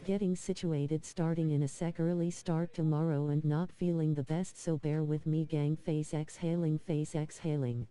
Getting situated, starting in a sec, early start tomorrow and not feeling the best, so bear with me gang. Face exhaling, face exhaling.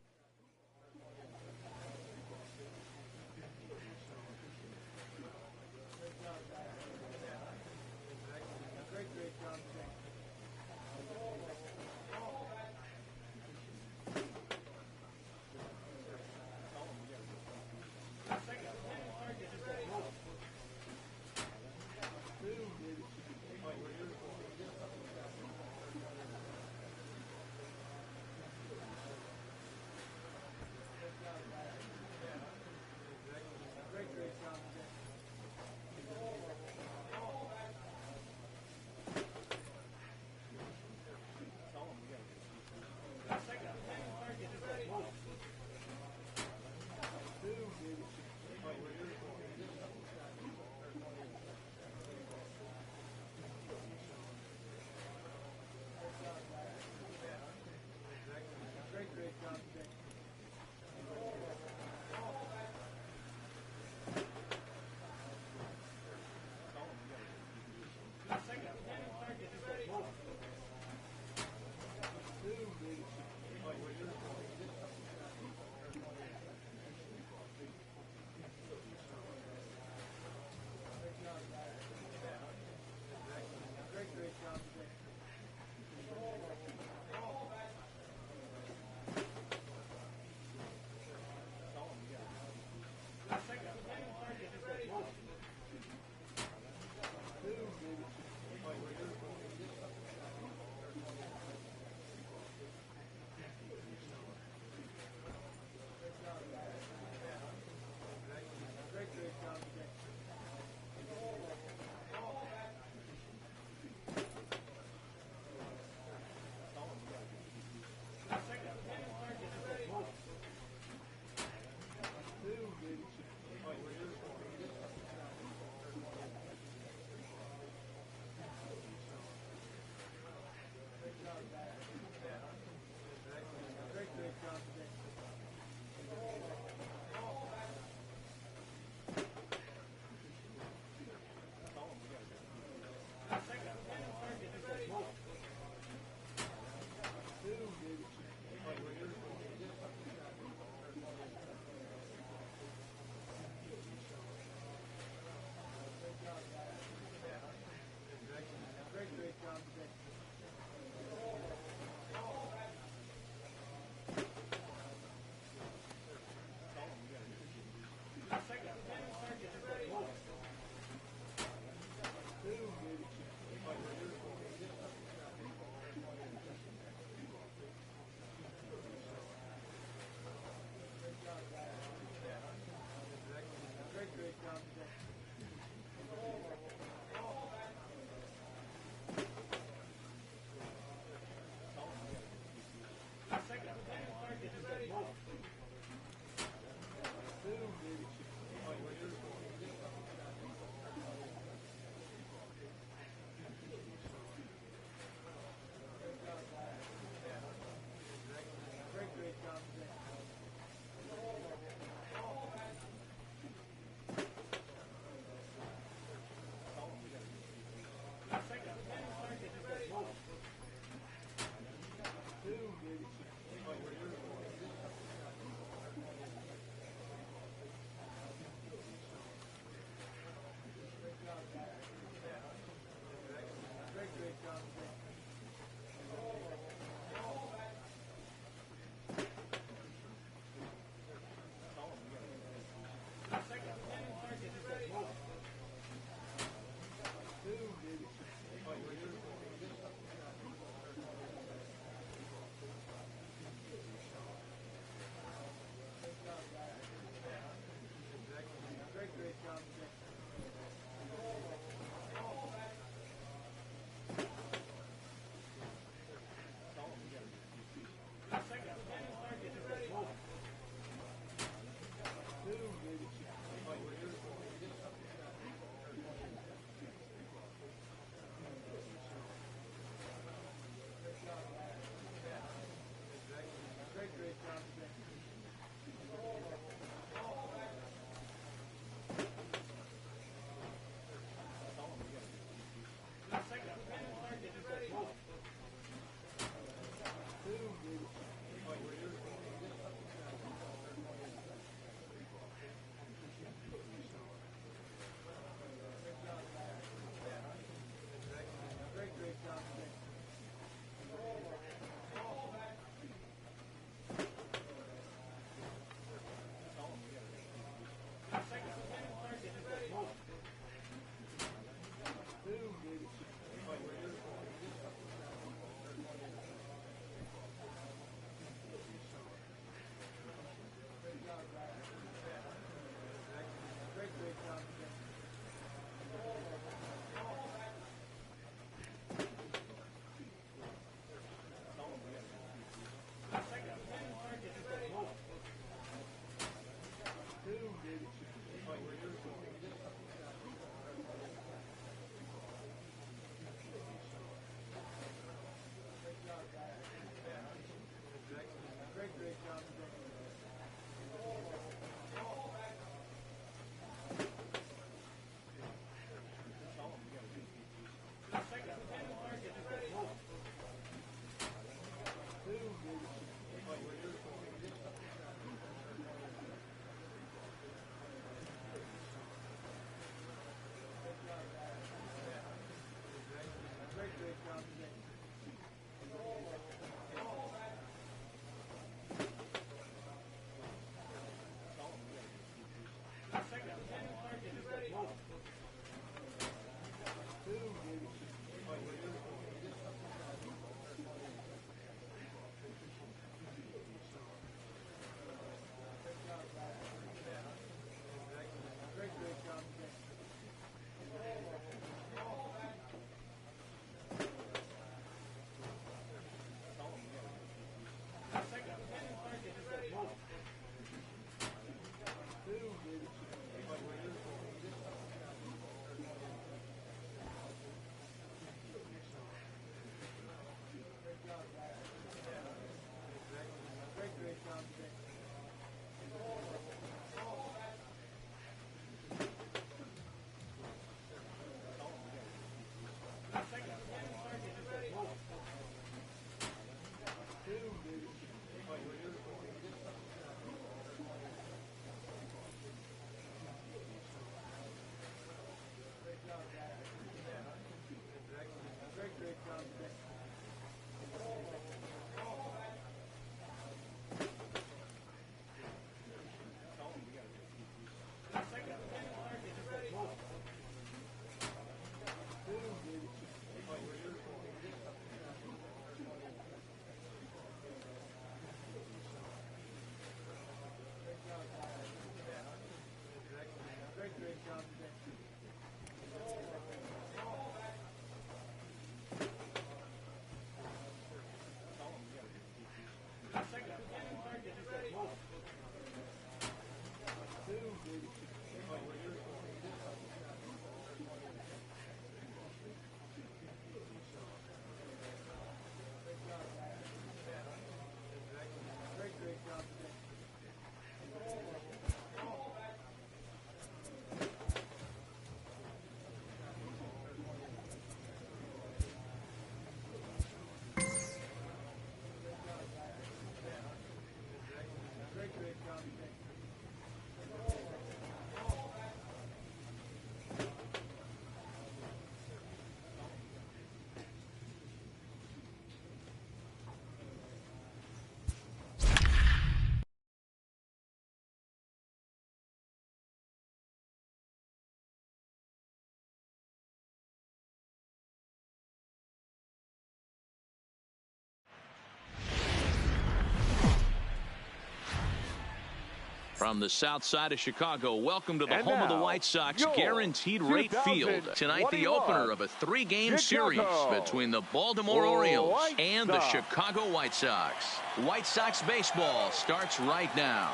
From the south side of Chicago, welcome to the home of the White Sox, Guaranteed Rate Field. Tonight, the opener of a 3-game series between the Baltimore Orioles and the Chicago White Sox. White Sox baseball starts right now.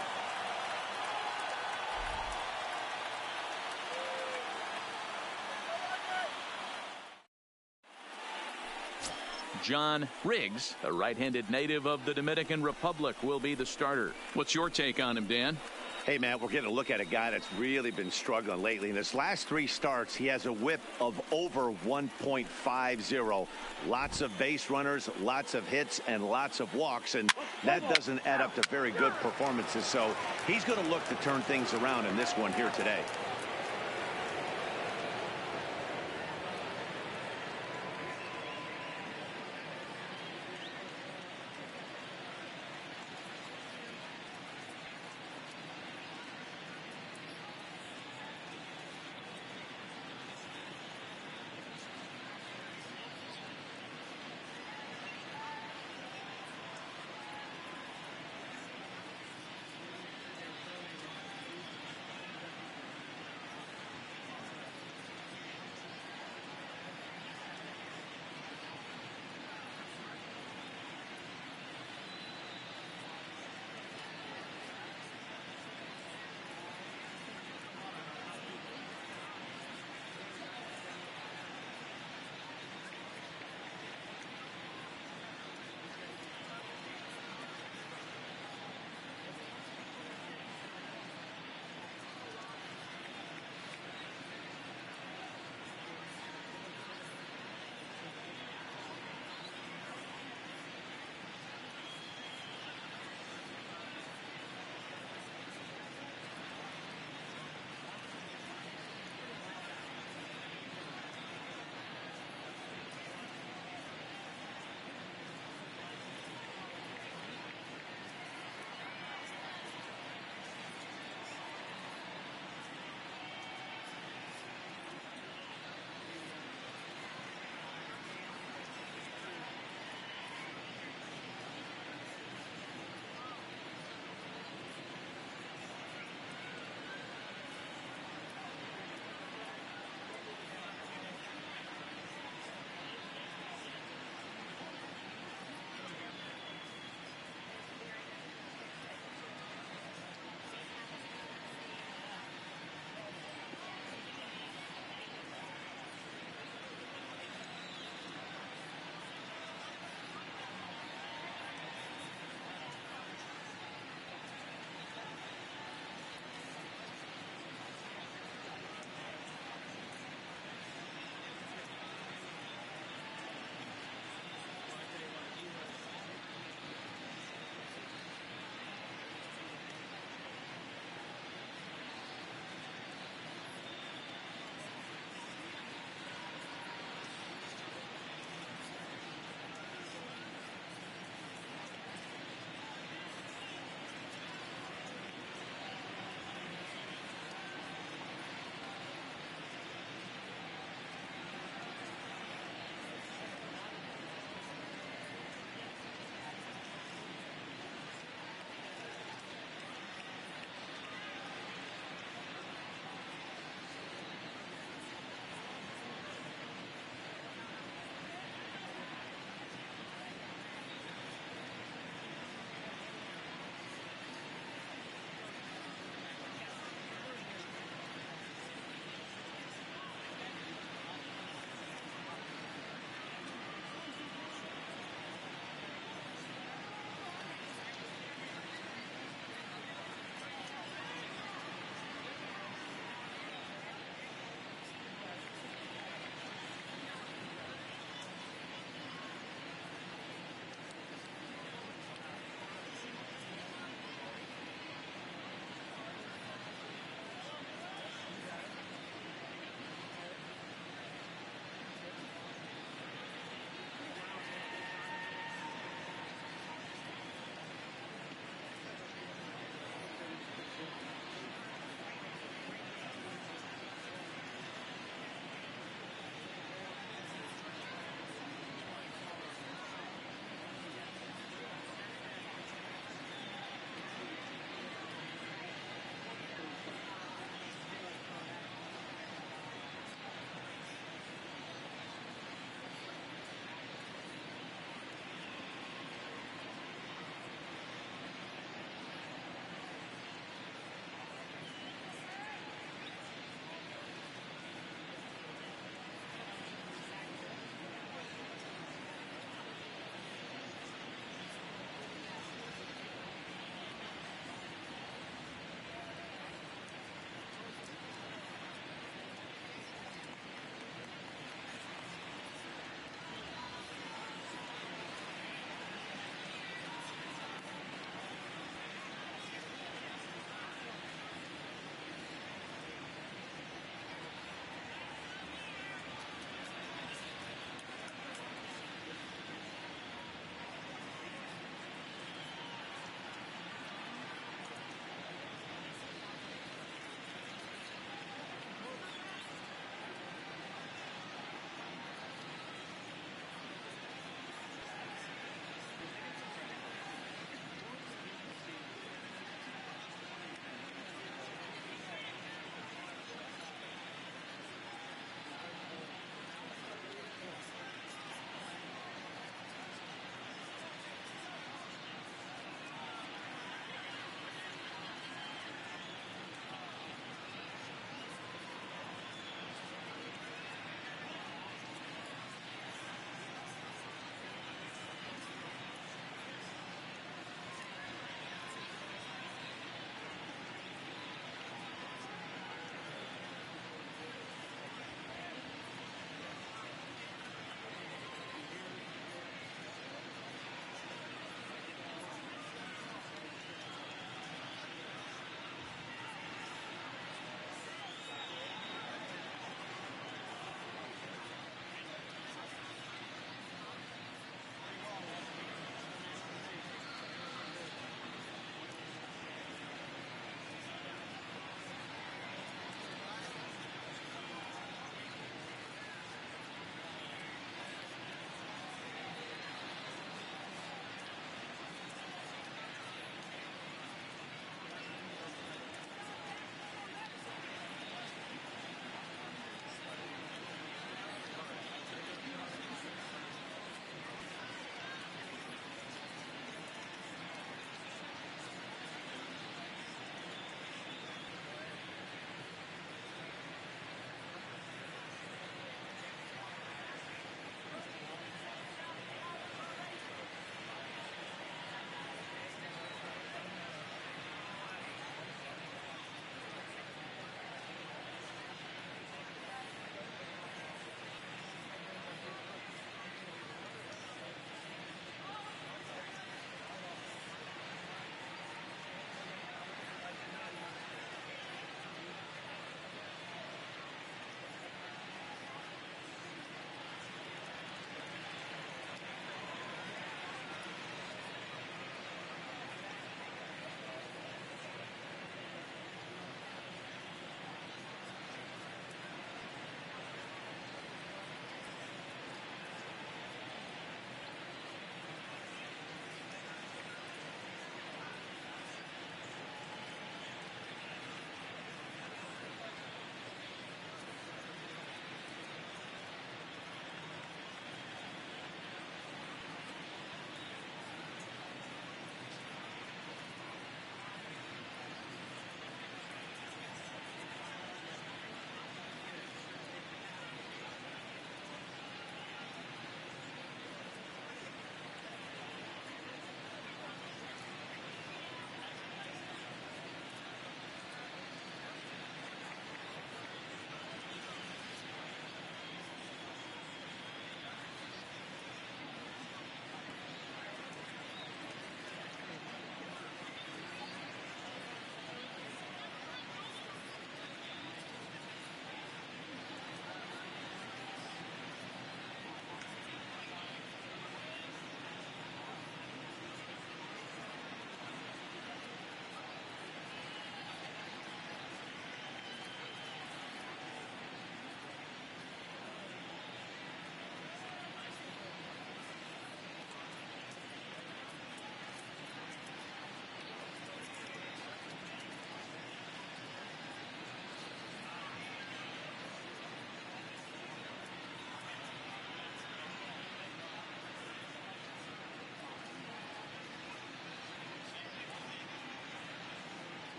John Riggs, a right-handed native of the Dominican Republic, will be the starter. What's your take on him, Dan? Hey, man, we're getting a look at a guy that's really been struggling lately. In his last 3 starts, he has a whip of over 1.50. Lots of base runners, lots of hits, and lots of walks, and that doesn't add up to very good performances. So he's going to look to turn things around in this one here today.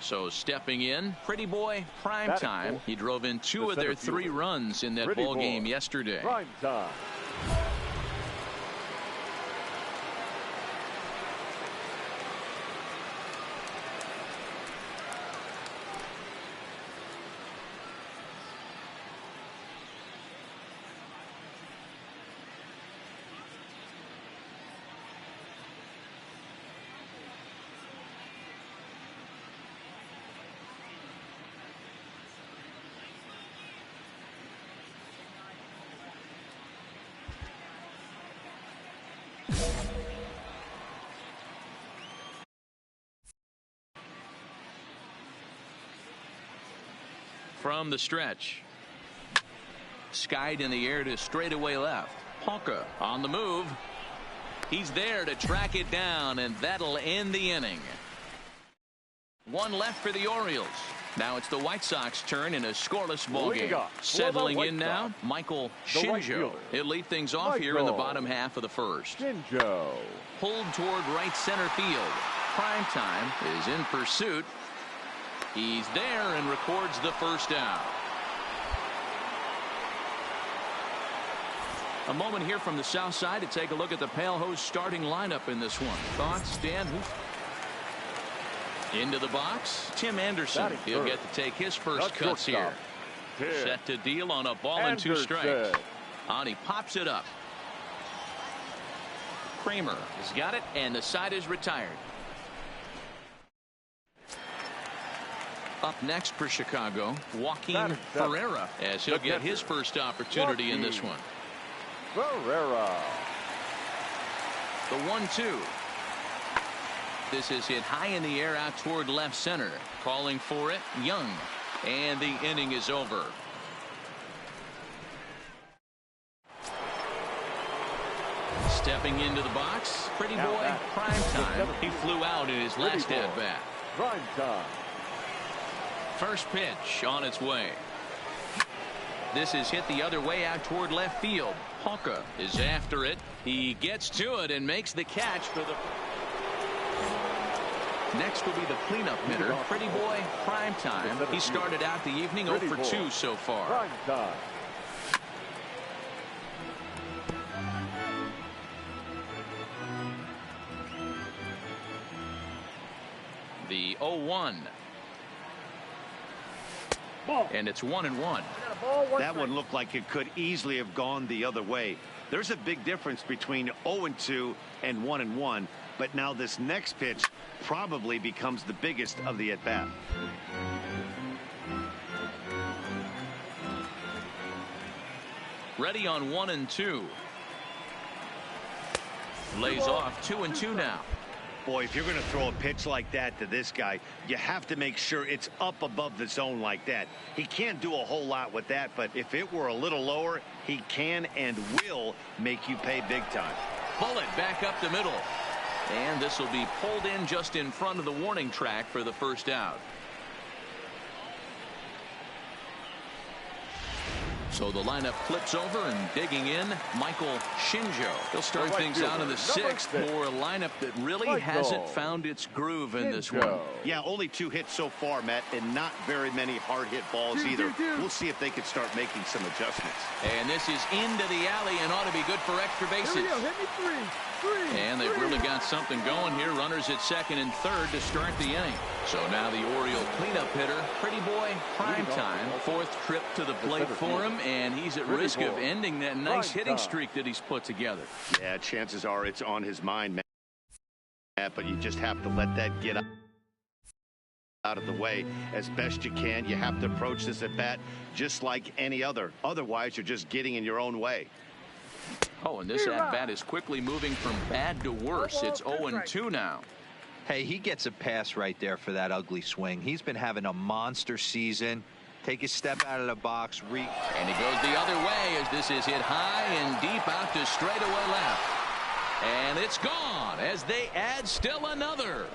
So stepping in, Pretty Boy, prime time. He drove in 2 of their 3 runs in that ball game yesterday. Prime time. From the stretch. Skied in the air to straightaway left. Honka on the move. He's there to track it down, and that'll end the inning. 1 left for the Orioles. Now it's the White Sox turn in a scoreless ball game. Settling in now, Michael Shinjo. He'll lead things off here in the bottom half of the first. Shinjo. Pulled toward right center field. Prime time is in pursuit. He's there and records the first down. A moment here from the south side to take a look at the Pale Hose starting lineup in this one. Thoughts, Dan? Into the box, Tim Anderson. He'll get to take his first cuts here. Set to deal on a ball and 2 strikes. On he pops it up. Kramer has got it, and the side is retired. Up next for Chicago, Joaquin Ferreira, as he'll get his first opportunity in this one. Ferreira. The 1-2. This is hit high in the air out toward left center. Calling for it, Young. And the inning is over. Stepping into the box, Pretty Boy, prime time. He flew out in his last at-bat. Prime time. First pitch on its way. This is hit the other way out toward left field. Honka is after it. He gets to it and makes the catch for the... Next will be the cleanup hitter, Pretty Boy, prime time. He started out the evening 0 for 2 so far. Prime time. The 0-1. And it's 1-1. That one looked like it could easily have gone the other way. There's a big difference between 0-2 and 1-1. But now this next pitch probably becomes the biggest of the at-bat. Ready on 1-2. Lays off 2-2 now. Boy, if you're going to throw a pitch like that to this guy, you have to make sure it's up above the zone like that. He can't do a whole lot with that, but if it were a little lower, he can and will make you pay big time. Bullet back up the middle. And this will be pulled in just in front of the warning track for the first out. So the lineup flips over, and digging in, Michael Shinjo. He'll start things out in the 6th for a lineup that really hasn't found its groove in this one. Yeah, only 2 hits so far, Matt, and not very many hard hit balls either. We'll see if they can start making some adjustments. And this is into the alley and ought to be good for extra bases. Here we go. Hit me 3. And they've really got something going here. Runners at 2nd and 3rd to start the inning. So now the Oriole cleanup hitter, Pretty Boy, prime time. 4th trip to the plate for him, and he's at risk of ending that nice hitting streak that he's put together. Yeah, chances are it's on his mind, Matt, but you just have to let that get out of the way as best you can. You have to approach this at bat just like any other. Otherwise, you're just getting in your own way. Oh, and this at-bat is quickly moving from bad to worse. It's 0-2 now. Hey, he gets a pass right there for that ugly swing. He's been having a monster season. Take a step out of the box. And he goes the other way as this is hit high and deep out to straightaway left. And it's gone as they add still another.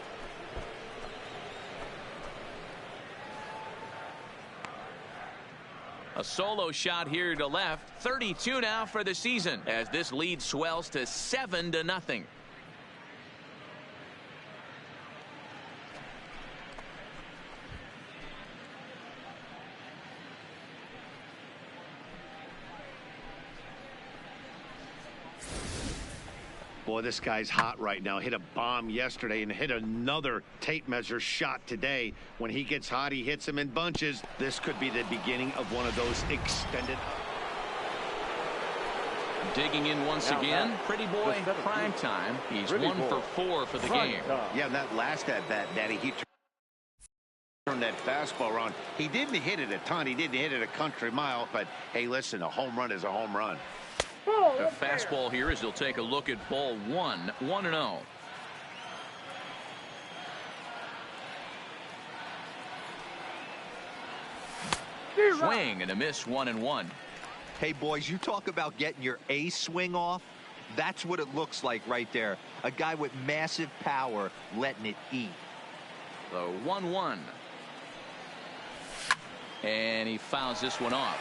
A solo shot here to left. 32 now for the season as this lead swells to 7-0. Boy, this guy's hot right now. Hit a bomb yesterday and hit another tape measure shot today. When he gets hot, he hits them in bunches. This could be the beginning of one of those extended. Digging in once again. Pretty boy, prime time. He's 1 for 4 for the game. Yeah, that last at-bat, Daddy, he turned that fastball around. He didn't hit it a ton. He didn't hit it a country mile. But, hey, listen, a home run is a home run. The fastball here as he'll take a look at ball 1, 1-0. Swing and a miss, 1-1. Hey, boys, you talk about getting your A swing off. That's what it looks like right there. A guy with massive power letting it eat. The 1-1. And he fouls this one off.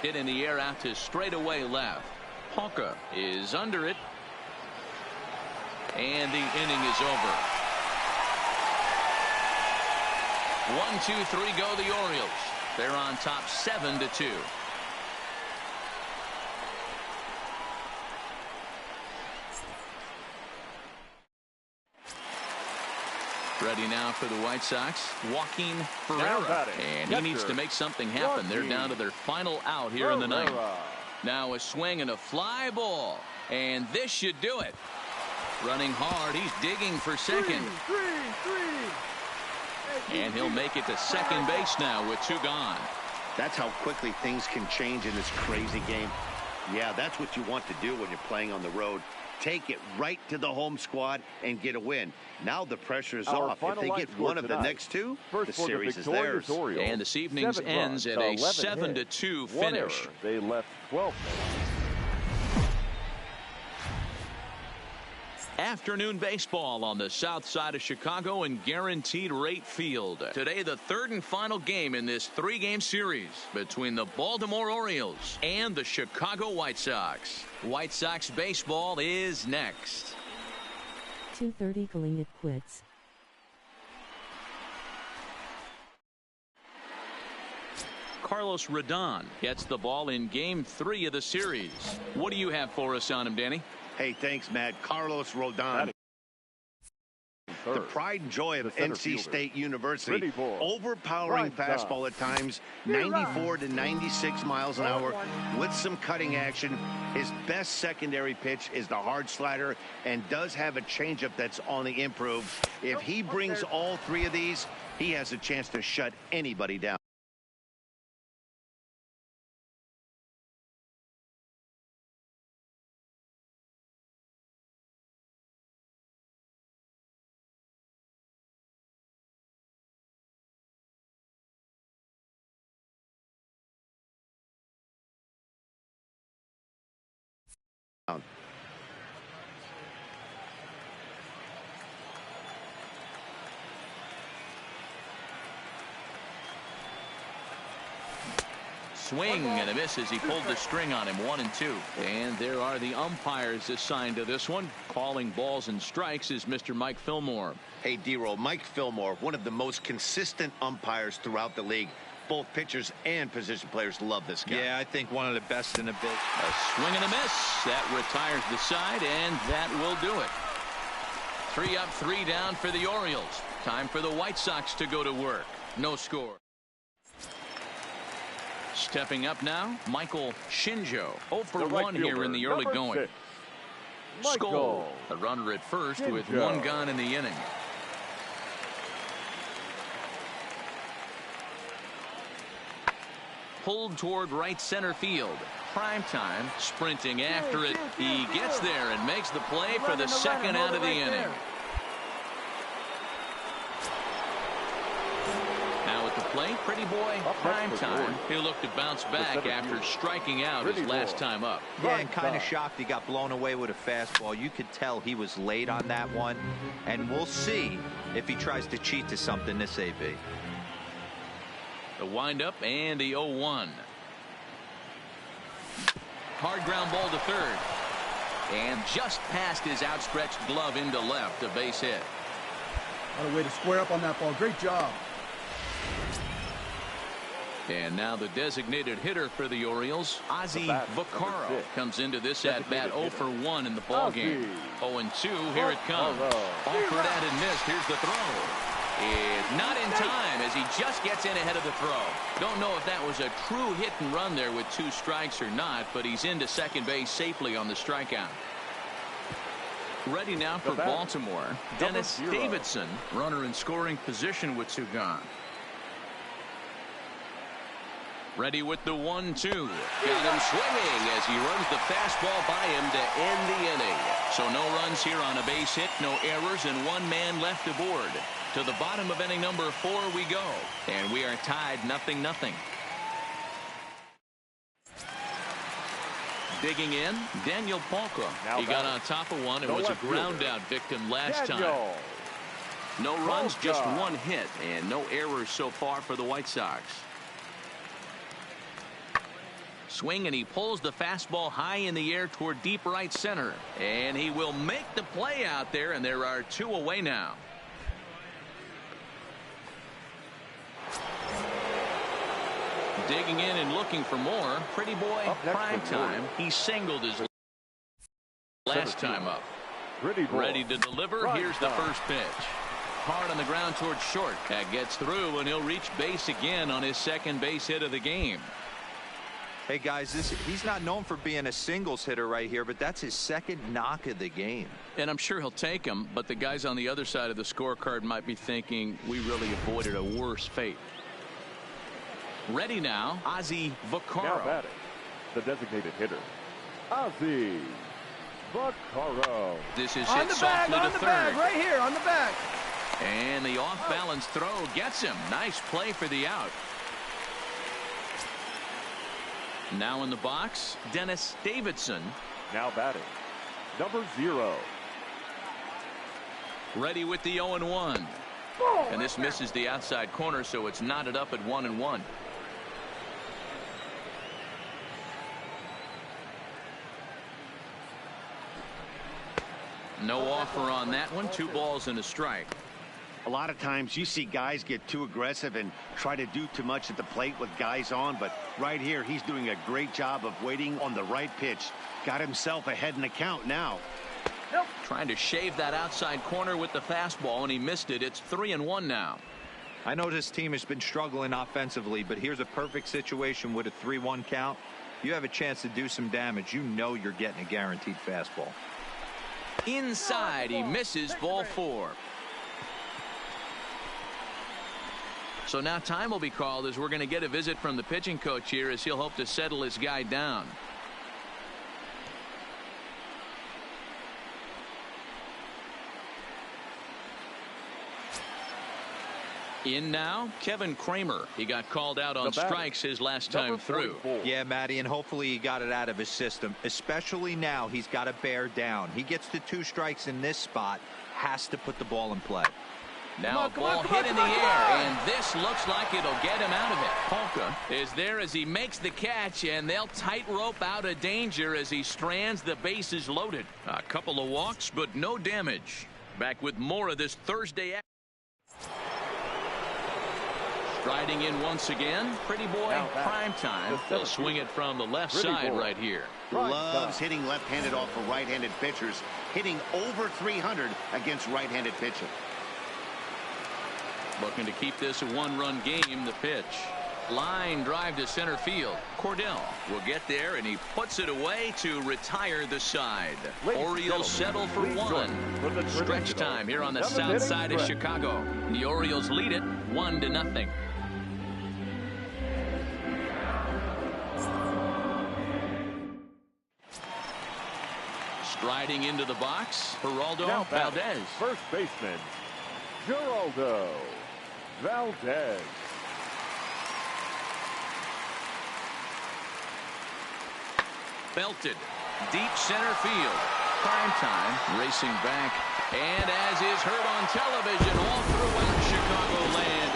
Hit in the air out to straightaway left. Honka is under it. And the inning is over. 1, 2, 3 go the Orioles. They're on top 7-2. Ready now for the White Sox, Joaquin Ferreira. And he needs to make something happen. They're down to their final out here in the ninth. Now a swing and a fly ball. And this should do it. Running hard, he's digging for second. And he'll make it to second base now with 2 gone. That's how quickly things can change in this crazy game. Yeah, that's what you want to do when you're playing on the road. Take it right to the home squad and get a win. Now the pressure is off. If they get one of the next two, the series is theirs. And this evening's ends at a 7-2 finish. They left 12 minutes. Afternoon baseball on the south side of Chicago and Guaranteed Rate Field. Today, the third and final game in this 3-game series between the Baltimore Orioles and the Chicago White Sox. White Sox baseball is next. 2:30 calling it quits. Carlos Rodon gets the ball in game 3 of the series. What do you have for us on him, Danny? Hey, thanks, Matt. Carlos Rodon. The pride and joy of NC State University. Overpowering fastball at times, 94 to 96 miles an hour with some cutting action. His best secondary pitch is the hard slider and does have a changeup that's on the improve. If he brings all 3 of these, he has a chance to shut anybody down. Swing and a miss as he pulled the string on him. 1-2. And there are the umpires assigned to this one. Calling balls and strikes is Mr. Mike Fillmore. Hey, D-Roll, Mike Fillmore, one of the most consistent umpires throughout the league. Both pitchers and position players love this guy. Yeah, I think one of the best in the business. A swing and a miss. That retires the side, and that will do it. 3 up, 3 down for the Orioles. Time for the White Sox to go to work. No score. Stepping up now, Michael Shinjo. 0 for 1 here in the early going. Skoll, a runner at first with 1 gone in the inning. Pulled toward right center field. Prime time, sprinting after it. He gets there and makes the play for the second out of the inning. Now at the plate, pretty boy, prime time. He'll look to bounce back after striking out his last time up. Yeah, and kind of shocked he got blown away with a fastball. You could tell he was late on that one. And we'll see if he tries to cheat to something this AB. The windup and the 0-1. Hard ground ball to third. And just past his outstretched glove into left, a base hit. What a way to square up on that ball. Great job. And now the designated hitter for the Orioles, Ozzie Vaccaro, comes into this at-bat 0 for 1 in the ballgame. 0-2, here it comes. Offered at and missed. Here's the throw. It's not in time as he just gets in ahead of the throw. Don't know if that was a true hit and run there with 2 strikes or not, but he's into second base safely on the strikeout. Ready now for Baltimore, Dennis Davidson, runner in scoring position with 2 gone. Ready with the 1-2. Got him swinging as he runs the fastball by him to end the inning. So no runs here on a base hit, no errors, and 1 man left aboard. To the bottom of inning number 4 we go, and we are tied 0-0. Digging in, Daniel Palka. He got on top of one and was a ground out victim last time. No runs, just 1 hit, and no errors so far for the White Sox. Swing, and he pulls the fastball high in the air toward deep right center. And he will make the play out there, and there are 2 away now. Digging in and looking for more. Pretty boy, prime time. He singled his last time up. Ready to deliver. Here's the first pitch. Hard on the ground towards short. That gets through, and he'll reach base again on his second base hit of the game. Hey guys, he's not known for being a singles hitter right here, but that's his 2nd knock of the game. And I'm sure he'll take him, but the guys on the other side of the scorecard might be thinking we really avoided a worse fate. Ready now, Ozzie Vaccaro. Now batting, the designated hitter, Ozzie Vaccaro. This is hit softly to third. Right here on the back. And the off-balance throw gets him. Nice play for the out. Now in the box, Dennis Davidson. Now batting, number 0. Ready with the 0-1. And this misses the outside corner, so it's knotted up at 1-1. No offer on that one. 2 balls and a strike. A lot of times you see guys get too aggressive and try to do too much at the plate with guys on, but right here he's doing a great job of waiting on the right pitch. Got himself ahead in the count now. Trying to shave that outside corner with the fastball, and he missed it. It's 3-1 now. I know this team has been struggling offensively, but here's a perfect situation with a 3-1 count. You have a chance to do some damage. You know you're getting a guaranteed fastball. Inside, he misses, ball 4. So now time will be called as we're going to get a visit from the pitching coach here as he'll hope to settle his guy down. In now, Kevin Kramer. He got called out on strikes his last time through. Yeah, Matty, and hopefully he got it out of his system. Especially now, he's got to bear down. He gets to 2 strikes in this spot, has to put the ball in play. Now a ball hit in the air, and this looks like it'll get him out of it. Palka is there as he makes the catch, and they'll tightrope out of danger as he strands the bases loaded. A couple of walks, but no damage. Back with more of this Thursday action. Striding in once again, pretty boy, prime time. They'll swing it from the left side right here. Loves hitting left-handed off of right-handed pitchers, hitting over 300 against right-handed pitching. Looking to keep this a 1-run game. The pitch. Line drive to center field. Cordell will get there, and he puts it away to retire the side. Orioles settle for 1. Stretch time here on the south side of Chicago. The Orioles lead it 1-0. Striding into the box, Geraldo Valdez. First baseman, Geraldo Valdez. Belted. Deep center field. Prime time. Racing back. And as is heard on television all throughout Chicagoland.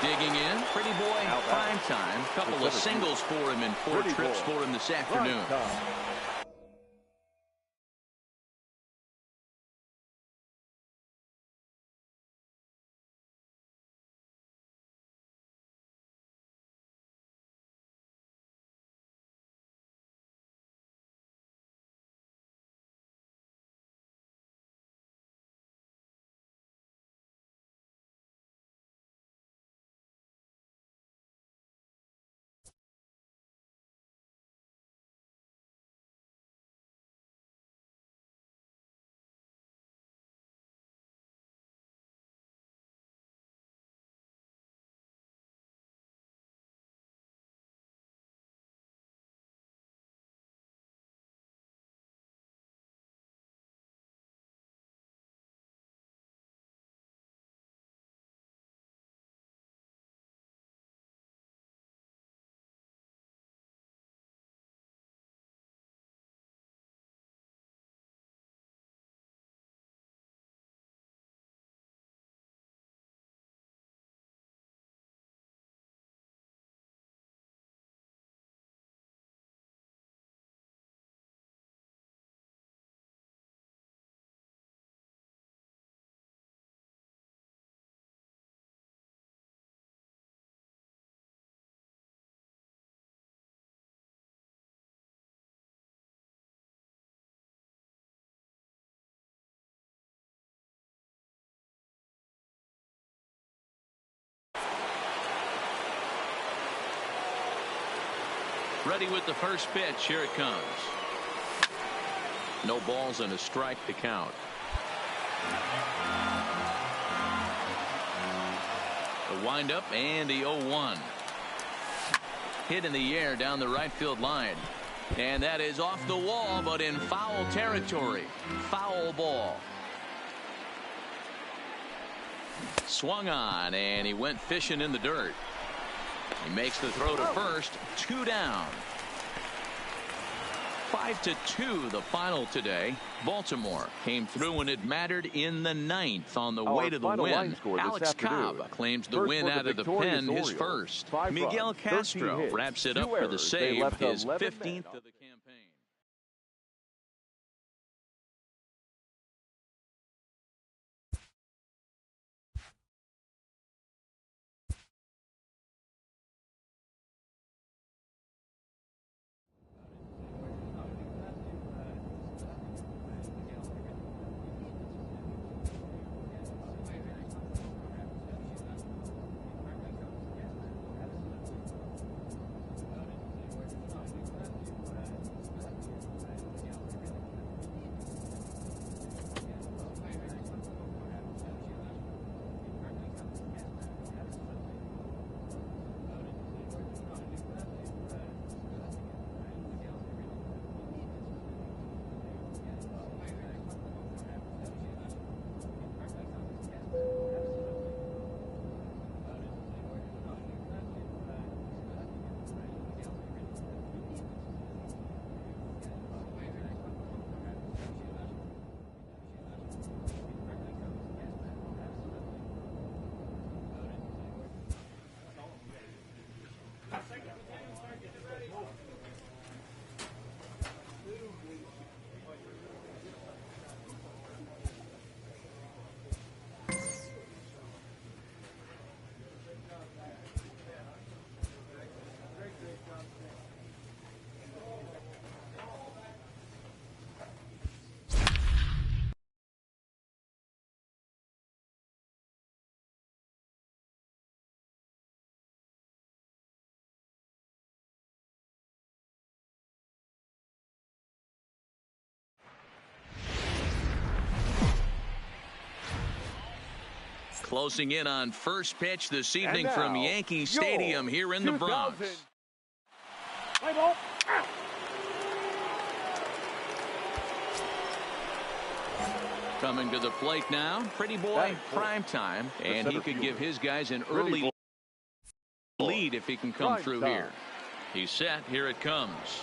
Digging in. Pretty boy. Prime time. Couple of singles for him and 4 trips for him this afternoon. ready with the first pitch. Here it comes. No balls and a strike to count. The windup and the 0-1. Hit in the air down the right field line. And that is off the wall, but in foul territory. Foul ball. Swung on, and he went fishing in the dirt. He makes the throw to first. 2 down. 5-2 the final today. Baltimore came through when it mattered in the 9th on the way to the win. Alex Cobb claims the win out of the pen, his first. Miguel Castro wraps it up for the save, his 15th of the campaign. Closing in on first pitch this evening from Yankee Stadium here in the Bronx. Coming to the plate now, Pretty Boy prime time, and he could give his guys an early lead if he can come through here. He's set. Here it comes.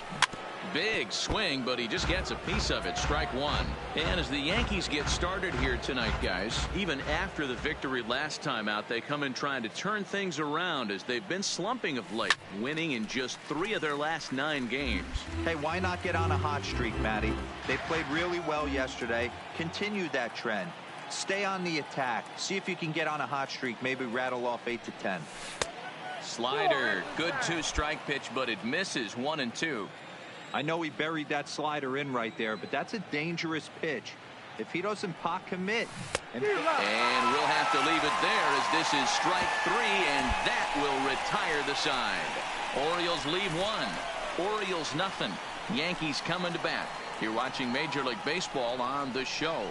Big swing, but he just gets a piece of it. Strike one. And as the Yankees get started here tonight, guys, even after the victory last time out, they come in trying to turn things around as they've been slumping of late, winning in just 3 of their last 9 games. Hey, why not get on a hot streak, Matty? They played really well yesterday. Continue that trend. Stay on the attack. See if you can get on a hot streak. Maybe rattle off 8 to 10. Slider. Good 2-strike pitch, but it misses 1-2. I know he buried that slider in right there, but that's a dangerous pitch. If he doesn't pot commit. And we'll have to leave it there as this is strike 3, and that will retire the side. Orioles leave 1. Orioles nothing. Yankees coming to bat. You're watching Major League Baseball on The Show.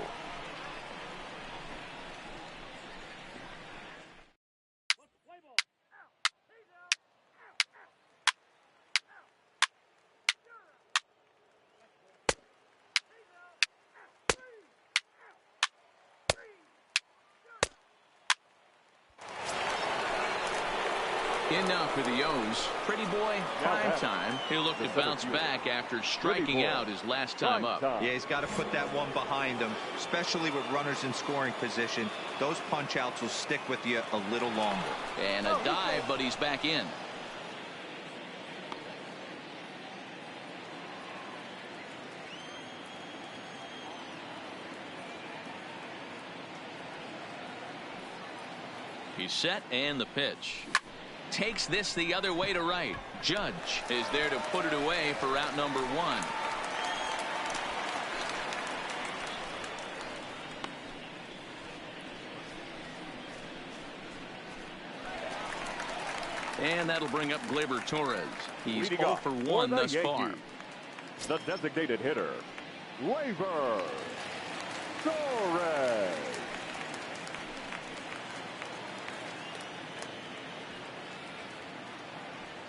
In now for the O's. Pretty Boy, prime time. He'll look to bounce back after striking out his last time up. Yeah, he's got to put that one behind him, especially with runners in scoring position. Those punch-outs will stick with you a little longer. And a dive, but he's back in. He's set, and the pitch. Takes this the other way to right. Judge is there to put it away for out number 1. And that'll bring up Gleyber Torres. He's 0 for 1 thus far. The designated hitter, Gleyber Torres.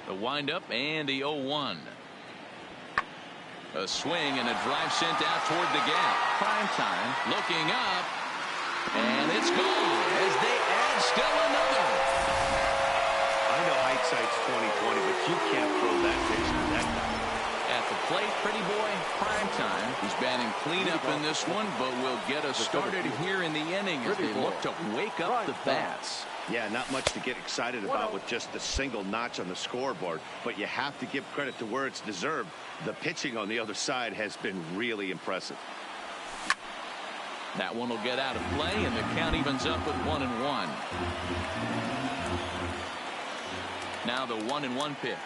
The windup and the 0-1. A swing and a drive sent out toward the gap. Prime time looking up. And it's gone as they add still another. I know hindsight's 20/20, but you can't throw that pitch to that guy. At the plate, pretty boy, prime time. He's batting cleanup in this one, but will get us started here in the inning as they look to wake up the bats. Yeah, not much to get excited about with just a single notch on the scoreboard, but you have to give credit to where it's deserved. The pitching on the other side has been really impressive. That one will get out of play, and the count evens up at 1-1. Now the 1-1 pitch.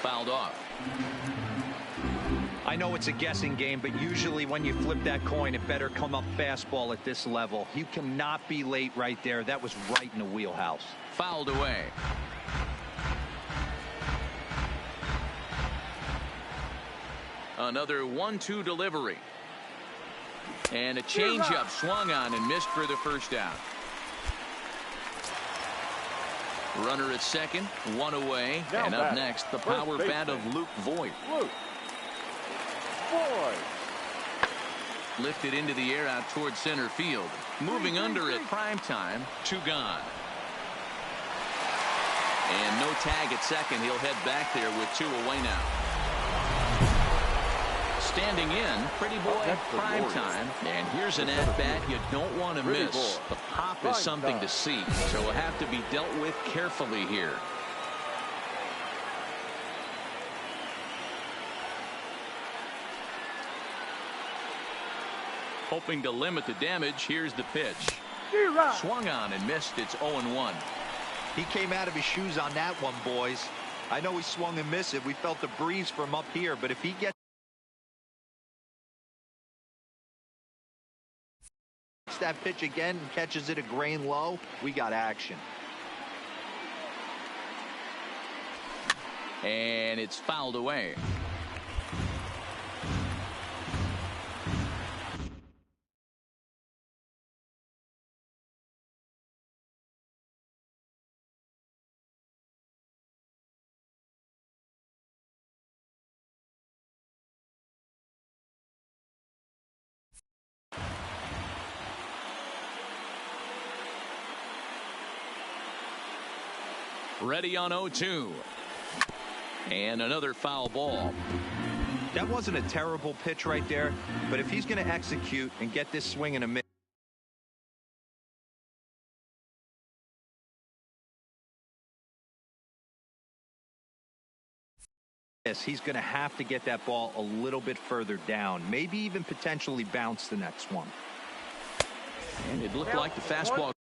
Fouled off. I know it's a guessing game, but usually when you flip that coin, it better come up fastball at this level. You cannot be late right there. That was right in the wheelhouse. Fouled away. Another 1-2 delivery. And a changeup swung on and missed for the first out. Runner at second, one away. Now and up next, the power bat of Luke Voigt. Lifted into the air out towards center field. Moving under at prime time. 2 gone. And no tag at second. He'll head back there with 2 away now. Standing in, pretty boy, prime time. And here's an at-bat you don't want to miss. The pop is something to see, so will have to be dealt with carefully here. Hoping to limit the damage, here's the pitch. Swung on and missed. It's 0-1. He came out of his shoes on that one, boys. I know he swung and missed it. We felt the breeze from up here, but if he gets that pitch again and catches it a grain low, we got action. And it's fouled away. Ready on 0-2. And another foul ball. That wasn't a terrible pitch right there, but if he's going to execute and get this swing in a miss, he's going to have to get that ball a little bit further down, maybe even potentially bounce the next one. And it looked like the fastball.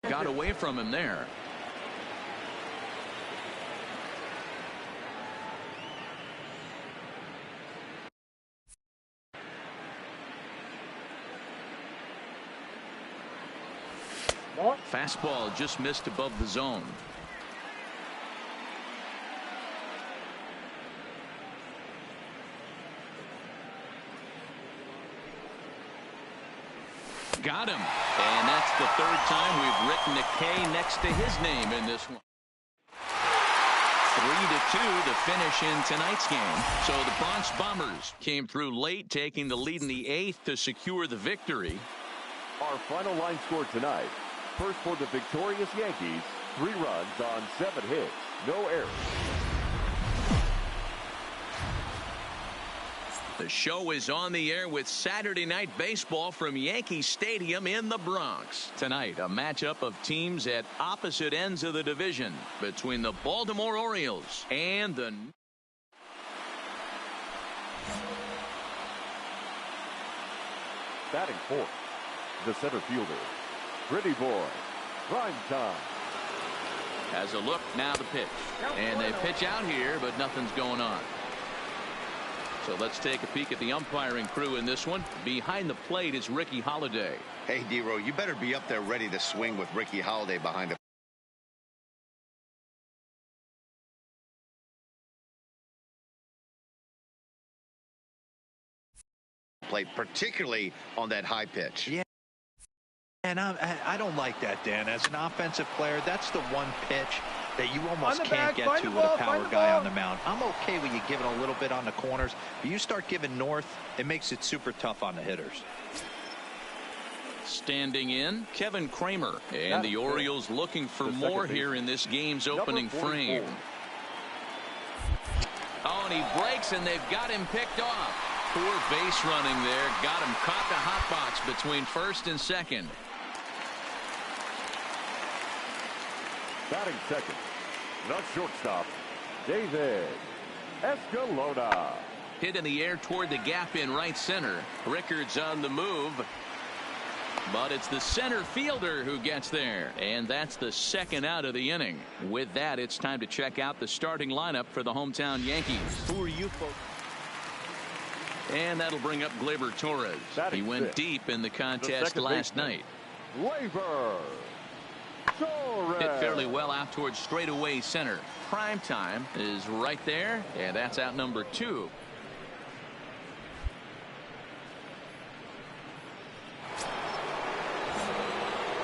Got away from him there. Fastball just missed above the zone. Got him. And that's the 3rd time we've written a K next to his name in this one. 3-2 to finish in tonight's game. So the Bronx Bombers came through late, taking the lead in the 8th to secure the victory. Our final line score tonight. First for the victorious Yankees, 3 runs on 7 hits, no errors. The show is on the air with Saturday Night Baseball from Yankee Stadium in the Bronx. Tonight, a matchup of teams at opposite ends of the division between the Baltimore Orioles and the... Batting fourth, the center fielder, Pretty Boy, prime time. Has a look, now the pitch. And they pitch out here, but nothing's going on. So let's take a peek at the umpiring crew in this one. Behind the plate is Ricky Holiday. Hey, D-Row, you better be up there ready to swing with Ricky Holiday behind the plate, particularly on that high pitch. Yeah. And I don't like that, Dan. As an offensive player, that's the one pitch that you almost can't get to with a power guy on the mound. I'm okay with you giving a little bit on the corners, but you start giving north, it makes it super tough on the hitters. Standing in, Kevin Kramer. And the Orioles looking for more here in this game's opening frame. Oh, and he breaks, and they've got him picked off. Poor base running there. Got him caught the hot box between first and second. Batting second, the shortstop, David Escalona. Hit in the air toward the gap in right center. Rickard's on the move. But it's the center fielder who gets there. And that's the second out of the inning. With that, it's time to check out the starting lineup for the hometown Yankees. Who are you folks? And that'll bring up Gleyber Torres. He went deep in the contest last night. Gleyber Torres. Hit fairly well out towards straightaway center. Prime time is right there, and that's out number 2.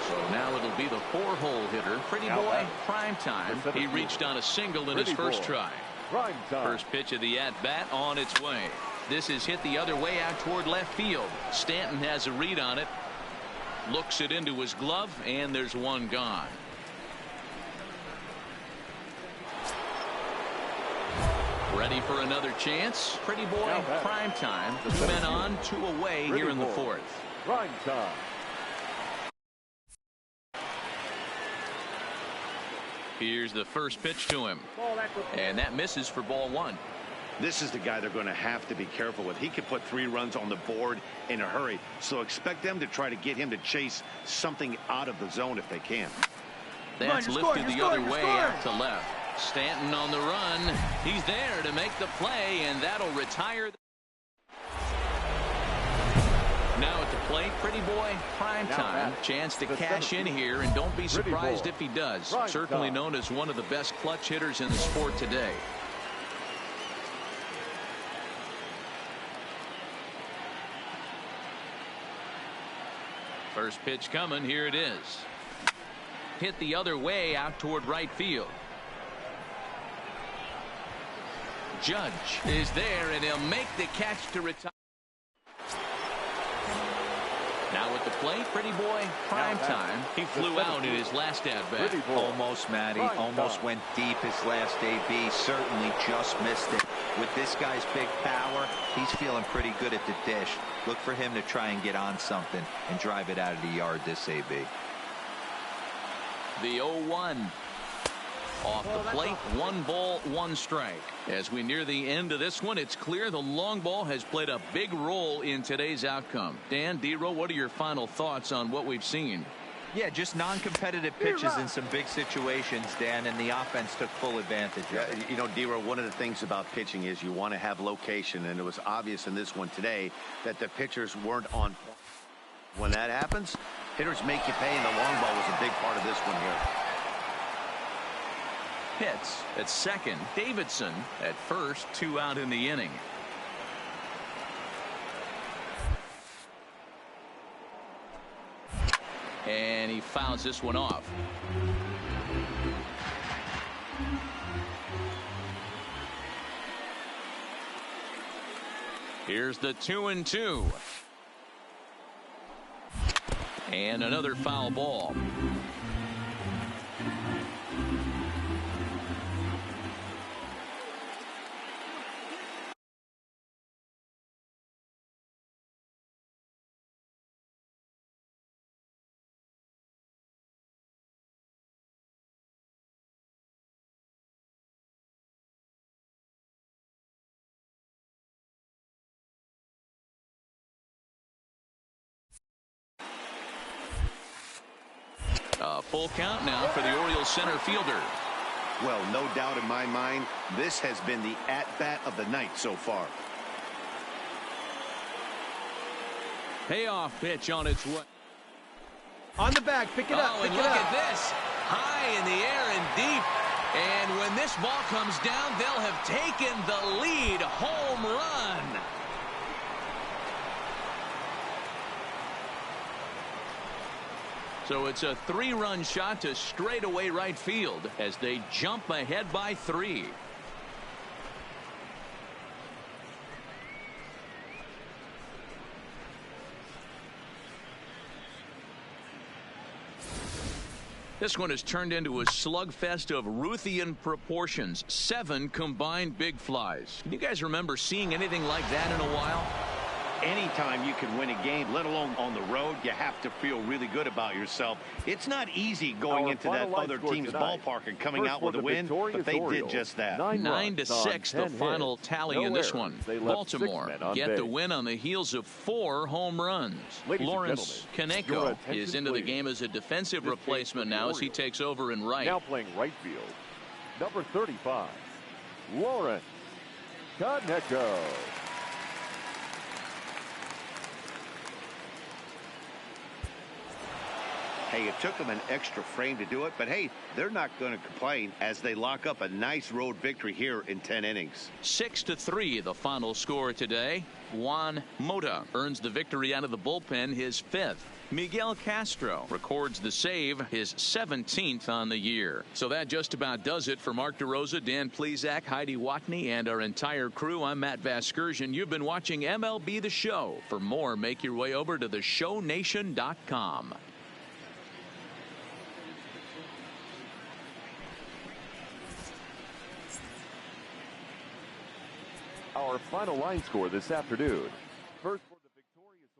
So now it'll be the 4-hole hitter, Pretty Boy, prime time. He reached on a single in his first try. First pitch of the at-bat on its way. This is hit the other way out toward left field. Stanton has a read on it. Looks it into his glove, and there's one gone. Ready for another chance. Pretty Boy, prime time. 2 men on, 2 away here in the 4th. Prime time. Here's the first pitch to him. And that misses for ball 1. This is the guy they're going to have to be careful with. He could put 3 runs on the board in a hurry. So expect them to try to get him to chase something out of the zone if they can. That's lifted the other way out to left. Stanton on the run. He's there to make the play, and that'll retire. Now at the plate, Pretty Boy, prime time. Chance to cash in here, and don't be surprised if he does. Certainly known as one of the best clutch hitters in the sport today. First pitch coming. Here it is. Hit the other way out toward right field. Judge is there, and he'll make the catch to retire. Now at the plate, Pretty Boy, prime time. He flew out in his last at-bat. Almost, Matty. Almost went deep his last AB. Certainly just missed it. With this guy's big power, he's feeling pretty good at the dish. Look for him to try and get on something and drive it out of the yard this AB. The 0-1. Off the plate, 1 ball, 1 strike. As we near the end of this one, it's clear the long ball has played a big role in today's outcome. Dan, D-Row, what are your final thoughts on what we've seen? Yeah, just non-competitive pitches in some big situations, Dan, and the offense took full advantage of it. You know, D-Row, one of the things about pitching is you want to have location, and it was obvious in this one today that the pitchers weren't on point. When that happens, hitters make you pay, and the long ball was a big part of this one here. Hits at second. Davidson at first. 2 out in the inning. And he fouls this one off. Here's the 2-2. And another foul ball. full count now for the Orioles center fielder. Well, no doubt in my mind, this has been the at-bat of the night so far. Payoff pitch on its way. On the back, pick it up. Oh, and look at this. High in the air and deep. And when this ball comes down, they'll have taken the lead. Home run. So it's a 3-run shot to straightaway right field as they jump ahead by 3. This one has turned into a slugfest of Ruthian proportions. 7 combined big flies. Can you guys remember seeing anything like that in a while? Anytime you can win a game, let alone on the road, you have to feel really good about yourself. It's not easy going into that other team's ballpark and coming out with a win, but they did just that. 9-6, the final tally in this one. Baltimore get the win on the heels of 4 home runs. Lawrence Kaneko is into the game as a defensive replacement now as he takes over in right. Now playing right field, number 35, Lawrence Kaneko. Hey, it took them an extra frame to do it, but hey, they're not going to complain as they lock up a nice road victory here in 10 innings. 6-3, the final score today. Juan Mota earns the victory out of the bullpen, his 5th. Miguel Castro records the save, his 17th on the year. So that just about does it for Mark DeRosa, Dan Plesac, Heidi Watney, and our entire crew. I'm Matt Vasgersian. You've been watching MLB The Show. For more, make your way over to theshownation.com. Our final line score this afternoon. First for the victorious.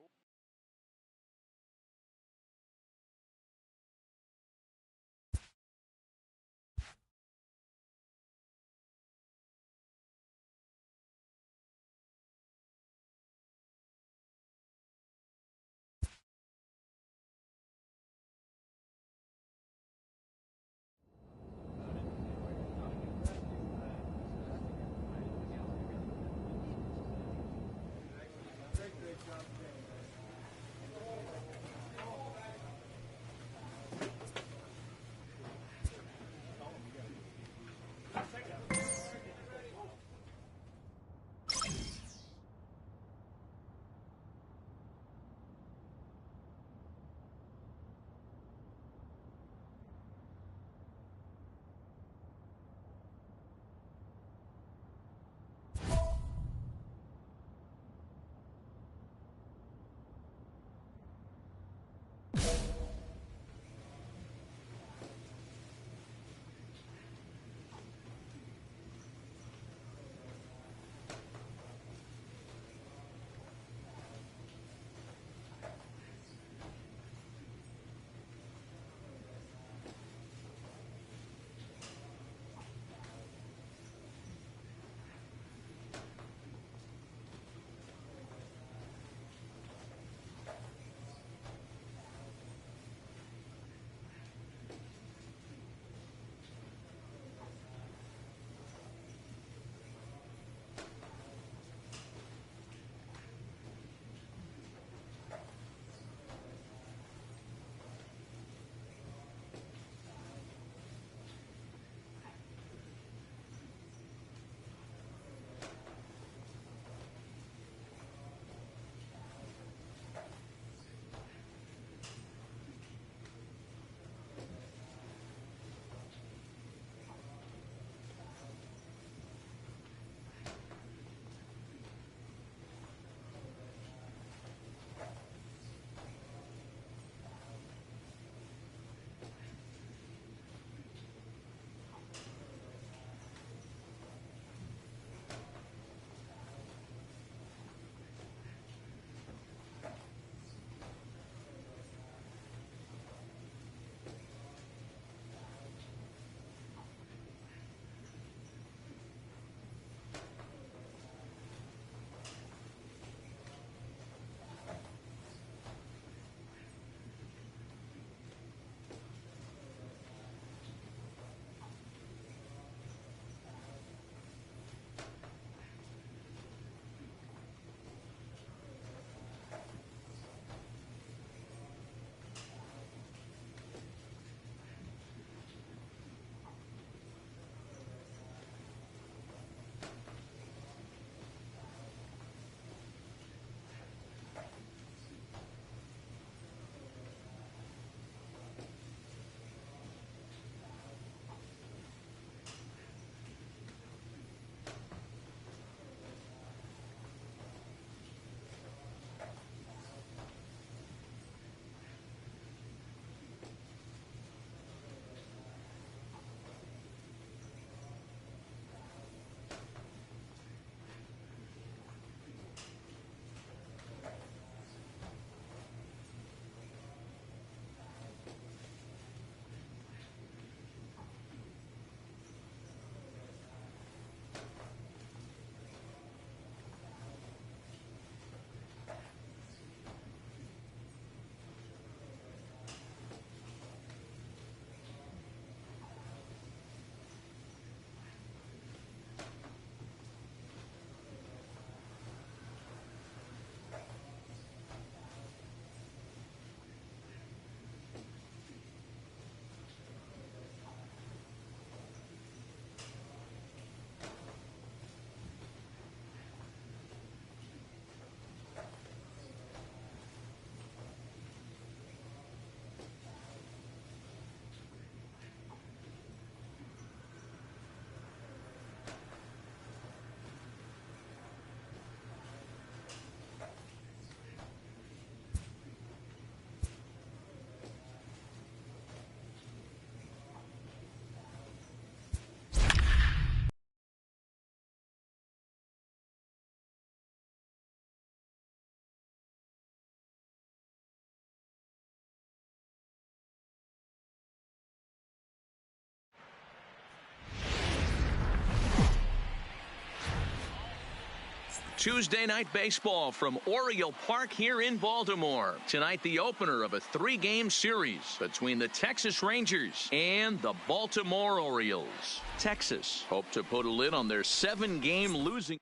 Tuesday night baseball from Oriole Park here in Baltimore. Tonight, the opener of a 3-game series between the Texas Rangers and the Baltimore Orioles. Texas hope to put a lid on their 7-game losing.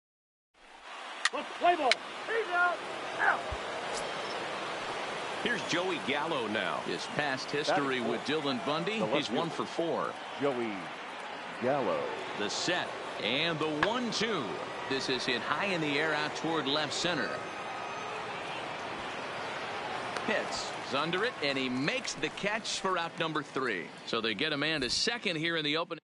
Play ball. He's out. Out. Here's Joey Gallo now. His past history with Dylan Bundy, he's 1 for 4. Joey Gallo. The set and the 1-2. This is hit high in the air out toward left center. Hits. He's under it, and he makes the catch for out number 3. So they get a man to second here in the opening.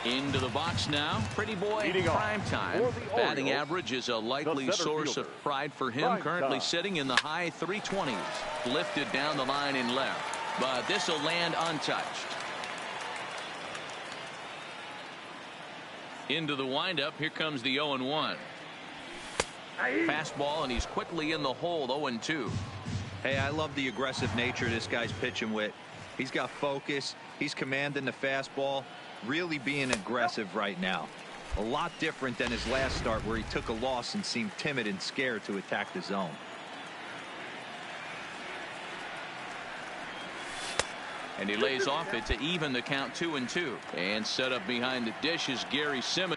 Into the box now. Pretty boy prime time. Batting average is a likely source of pride for him. Currently sitting in the high 320s. Lifted down the line in left. But this will land untouched. Into the windup. Here comes the 0-1. Fastball, and he's quickly in the hole. 0-2. Hey, I love the aggressive nature this guy's pitching with. He's got focus. He's commanding the fastball. Really being aggressive right now. A lot different than his last start where he took a loss and seemed timid and scared to attack the zone. And he lays off it to even the count 2-2. And set up behind the dish is Gary Simmons.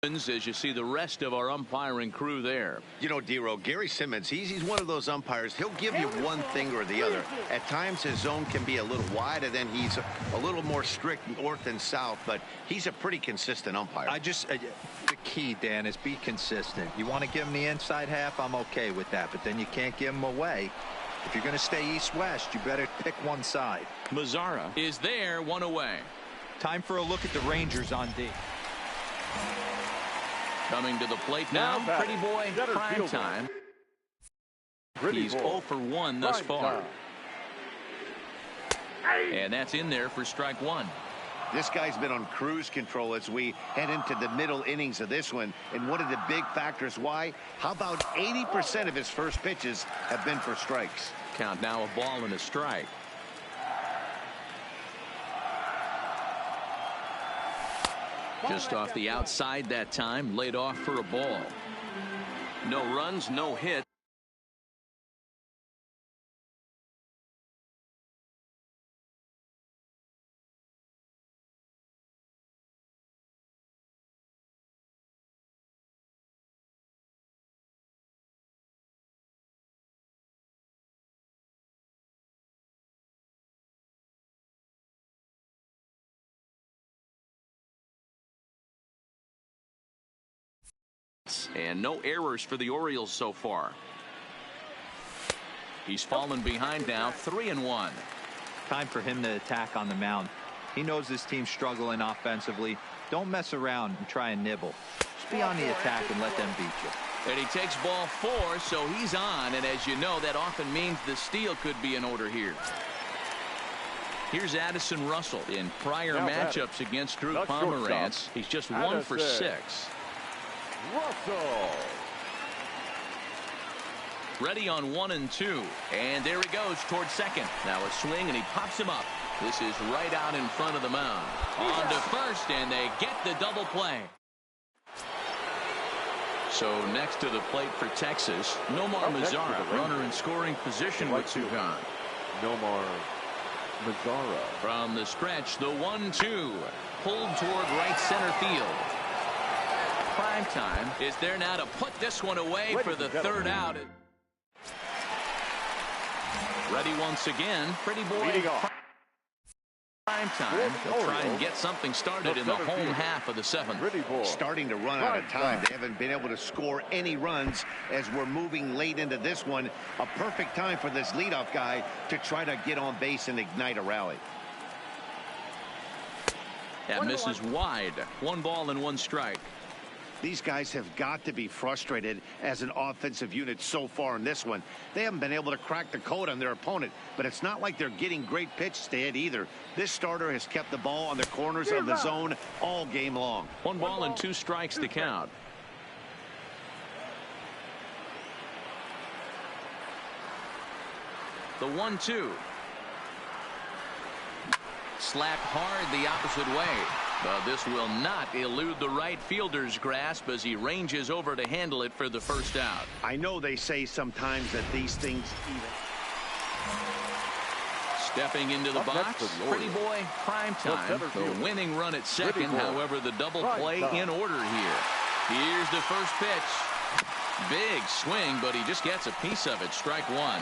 as you see the rest of our umpiring crew there. You know, D-Row, Gary Simmons, he's one of those umpires. He'll give you one thing or the other. At times his zone can be a little wide, and then he's a little more strict north and south, but he's a pretty consistent umpire. The key, Dan, is be consistent. You want to give him the inside half, I'm okay with that, but then you can't give him away. If you're going to stay east-west, you better pick one side. Mazzara is there, one away. Time for a look at the Rangers on D. Coming to the plate now, Pretty Boy, prime time. He's 0 for 1 thus far. And that's in there for strike one. This guy's been on cruise control as we head into the middle innings of this one. And one of the big factors why, how about 80% of his first pitches have been for strikes? Count now, a ball and a strike. Just off the outside that time, laid off for a ball. No runs, no hit. And no errors for the Orioles so far. He's fallen behind now, 3-1. Time for him to attack on the mound. He knows this team's struggling offensively. Don't mess around and try and nibble. Just be on the attack and let them beat you. And he takes ball 4, so he's on. And as you know, that often means the steal could be in order here. Here's Addison Russell. In prior matchups against Drew Pomerantz, he's just 1 for 6. Russell. Ready on 1 and 2. And there he goes towards second. Now a swing, and he pops him up. This is right out in front of the mound. On to first, and they get the double play. So next to the plate for Texas, Nomar Mazzara, runner in scoring position with 2 gone. Nomar Mazzara. From the stretch, the 1-2. Pulled toward right center field. Prime time is there now to put this one away for the 3rd out. Ready once again. Pretty Boy. Prime time. They'll try and get something started in the home half of the 7th. Starting to run out of time. They haven't been able to score any runs as we're moving late into this one. A perfect time for this leadoff guy to try to get on base and ignite a rally. That misses wide. 1 ball and 1 strike. These guys have got to be frustrated as an offensive unit so far in this one. They haven't been able to crack the code on their opponent, but it's not like they're getting great pitches to hit either. This starter has kept the ball on the corners of the zone all game long. 1 ball and 2 strikes to count. The 1-2. Slapped hard the opposite way. But this will not elude the right fielder's grasp as he ranges over to handle it for the 1st out. I know they say sometimes that these things even. Stepping into the box, Pretty Boy, prime time. The winning run at second, however, the double play in order here. Here's the first pitch. Big swing, but he just gets a piece of it. Strike 1.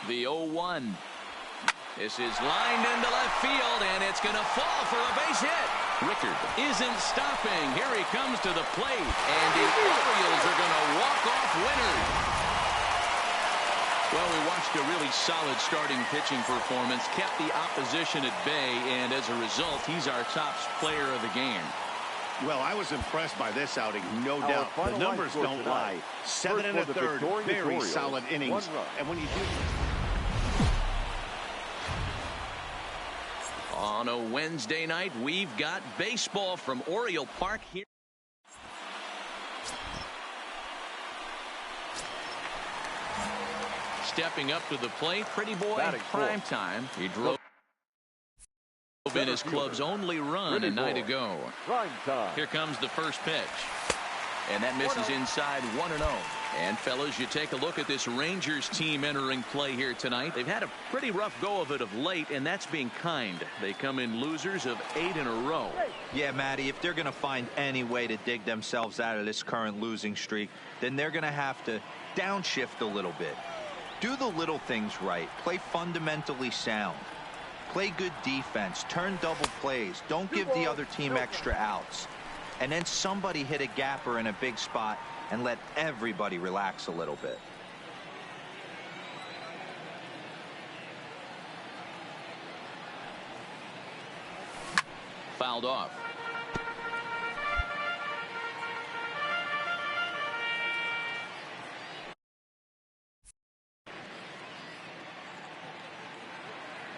The 0-1. This is lined into left field, and it's going to fall for a base hit. Rickard isn't stopping. Here he comes to the plate, and the Orioles are going to walk off winners. Well, we watched a really solid starting pitching performance, kept the opposition at bay, and as a result, he's our top player of the game. Well, I was impressed by this outing, no doubt. The numbers don't lie. 7 1/3, very solid innings. And when you do... On a Wednesday night, we've got baseball from Oriole Park here. Stepping up to the plate, Pretty Boy, prime time. He drove in his club's only run a night ago. Here comes the first pitch. And that misses inside 1-0. And fellas, you take a look at this Rangers team entering play here tonight. They've had a pretty rough go of it of late, and that's being kind. They come in losers of 8 in a row. Yeah, Matty, if they're going to find any way to dig themselves out of this current losing streak, then they're going to have to downshift a little bit. Do the little things right. Play fundamentally sound. Play good defense. Turn double plays. Don't give the other team extra outs. And then somebody hit a gapper in a big spot and let everybody relax a little bit. Fouled off.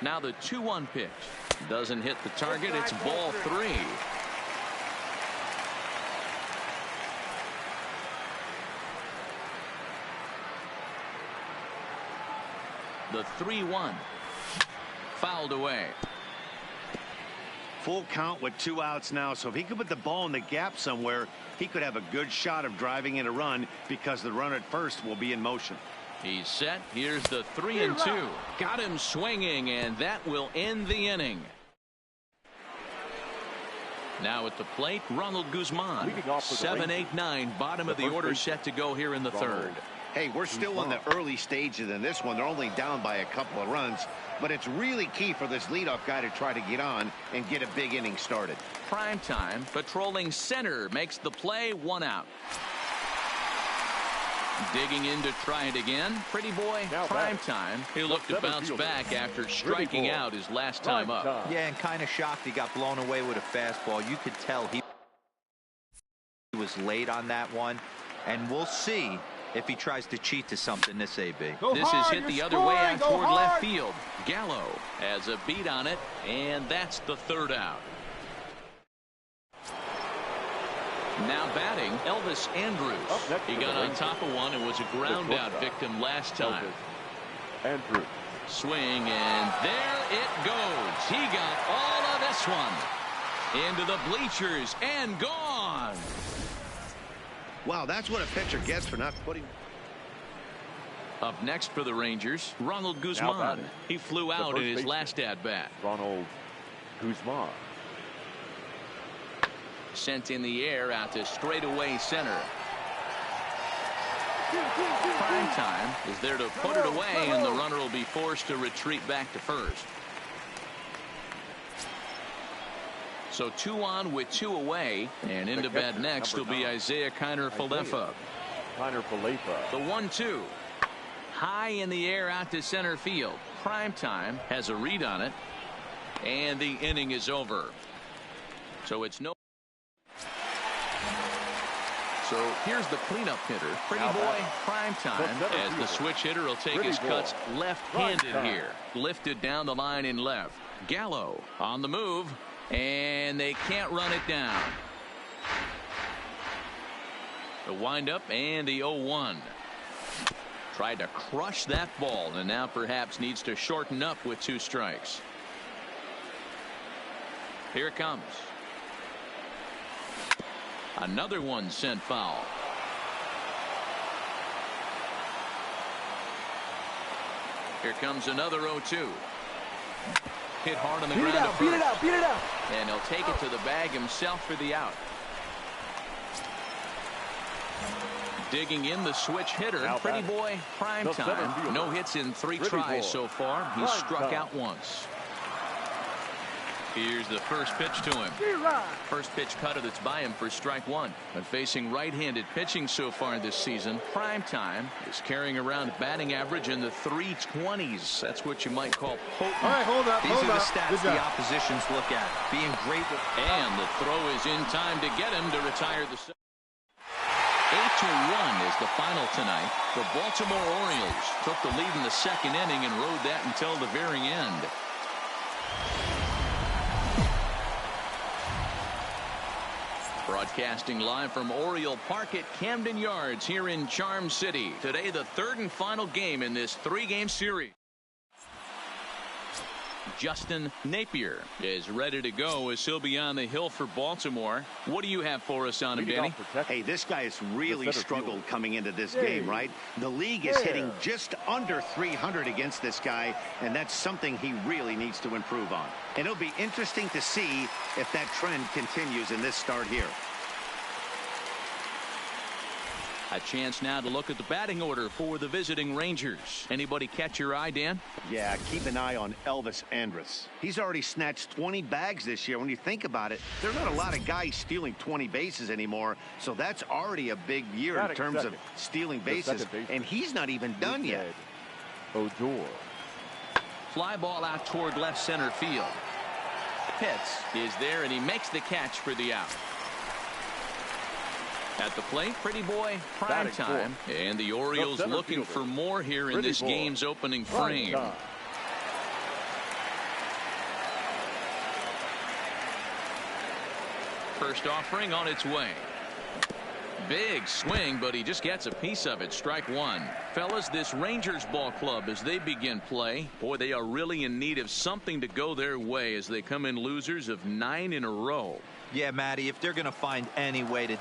Now the 2-1 pitch. Doesn't hit the target. It's ball 3. The 3-1. Fouled away. Full count with 2 outs now, so if he could put the ball in the gap somewhere, he could have a good shot of driving in a run because the run at first will be in motion. He's set. Here's the 3-2. Got him swinging, and that will end the inning. Now at the plate, Ronald Guzman. 7-8-9, bottom of the order, set to go here in the third. Hey, we're still in the early stages in this one. They're only down by a couple of runs, but it's really key for this leadoff guy to try to get on and get a big inning started. Prime time, patrolling center, makes the play, 1 out. Digging in to try it again. Pretty Boy, prime time. He'll look to bounce back after striking out his last time up. Yeah, and kind of shocked he got blown away with a fastball. You could tell he was late on that one, and we'll see if he tries to cheat to something this AB. This is hit the other way out toward left field. Gallo has a beat on it, and that's the 3rd out. Now batting, Elvis Andrews. He got on top of one and was a ground out victim last time. Andrews. Swing, and there it goes. He got all of this one. Into the bleachers and gone. Wow, that's what a pitcher gets for not putting. Up next for the Rangers, Ronald Guzman. He flew out in his last at-bat. Ronald Guzman. Sent in the air out to straightaway center. Prime time is there to put it away, and the runner will be forced to retreat back to first. So 2 on with 2 away, and into bat next will be Isaiah Kiner-Falefa. The 1-2. High in the air out to center field. Prime time has a read on it, and the inning is over. So it's no. So here's the cleanup hitter, Pretty Boy, prime time, as the switch hitter will take his cuts left-handed here. Lifted down the line in left. Gallo on the move, and they can't run it down. The windup and the 0-1. Tried to crush that ball, and now perhaps needs to shorten up with 2 strikes. Here it comes. Another one sent foul. Here comes another 0-2. Hit hard on the ground. Beat it out. And he'll take it to the bag himself for the out. Digging in the switch hitter, Pretty Boy, prime time. No hits in 3 tries so far. He's struck out once. Here's the first pitch to him. First pitch cutter that's by him for strike 1. But facing right-handed pitching so far this season, prime time is carrying around batting average in the 320s. That's what you might call potent. All right, hold up. These are the stats the oppositions look at. Being great with. And the throw is in time to get him to retire the. 8-1 is the final tonight. The Baltimore Orioles took the lead in the second inning and rode that until the very end. Broadcasting live from Oriole Park at Camden Yards here in Charm City. Today, the third and final game in this 3-game series. Justin Napier is ready to go as he'll be on the hill for Baltimore. What do you have for us on him, Danny? Hey, this guy has really struggled coming into this game, right? The league is hitting just under 300 against this guy, and that's something he really needs to improve on. And it'll be interesting to see if that trend continues in this start here. A chance now to look at the batting order for the visiting Rangers. Anybody catch your eye, Dan? Yeah, keep an eye on Elvis Andrus. He's already snatched 20 bags this year. When you think about it, there are not a lot of guys stealing 20 bases anymore, so that's already a big year in terms of stealing bases, and he's not even done yet. Odor. Fly ball out toward left center field. Pitts is there, and he makes the catch for the out. At the plate, Pretty Boy, prime time. And the Orioles looking for more here in this game's opening frame. First offering on its way. Big swing, but he just gets a piece of it. Strike 1. Fellas, this Rangers ball club, as they begin play, boy, they are really in need of something to go their way as they come in losers of 9 in a row. Yeah, Matty, if they're going to find any way to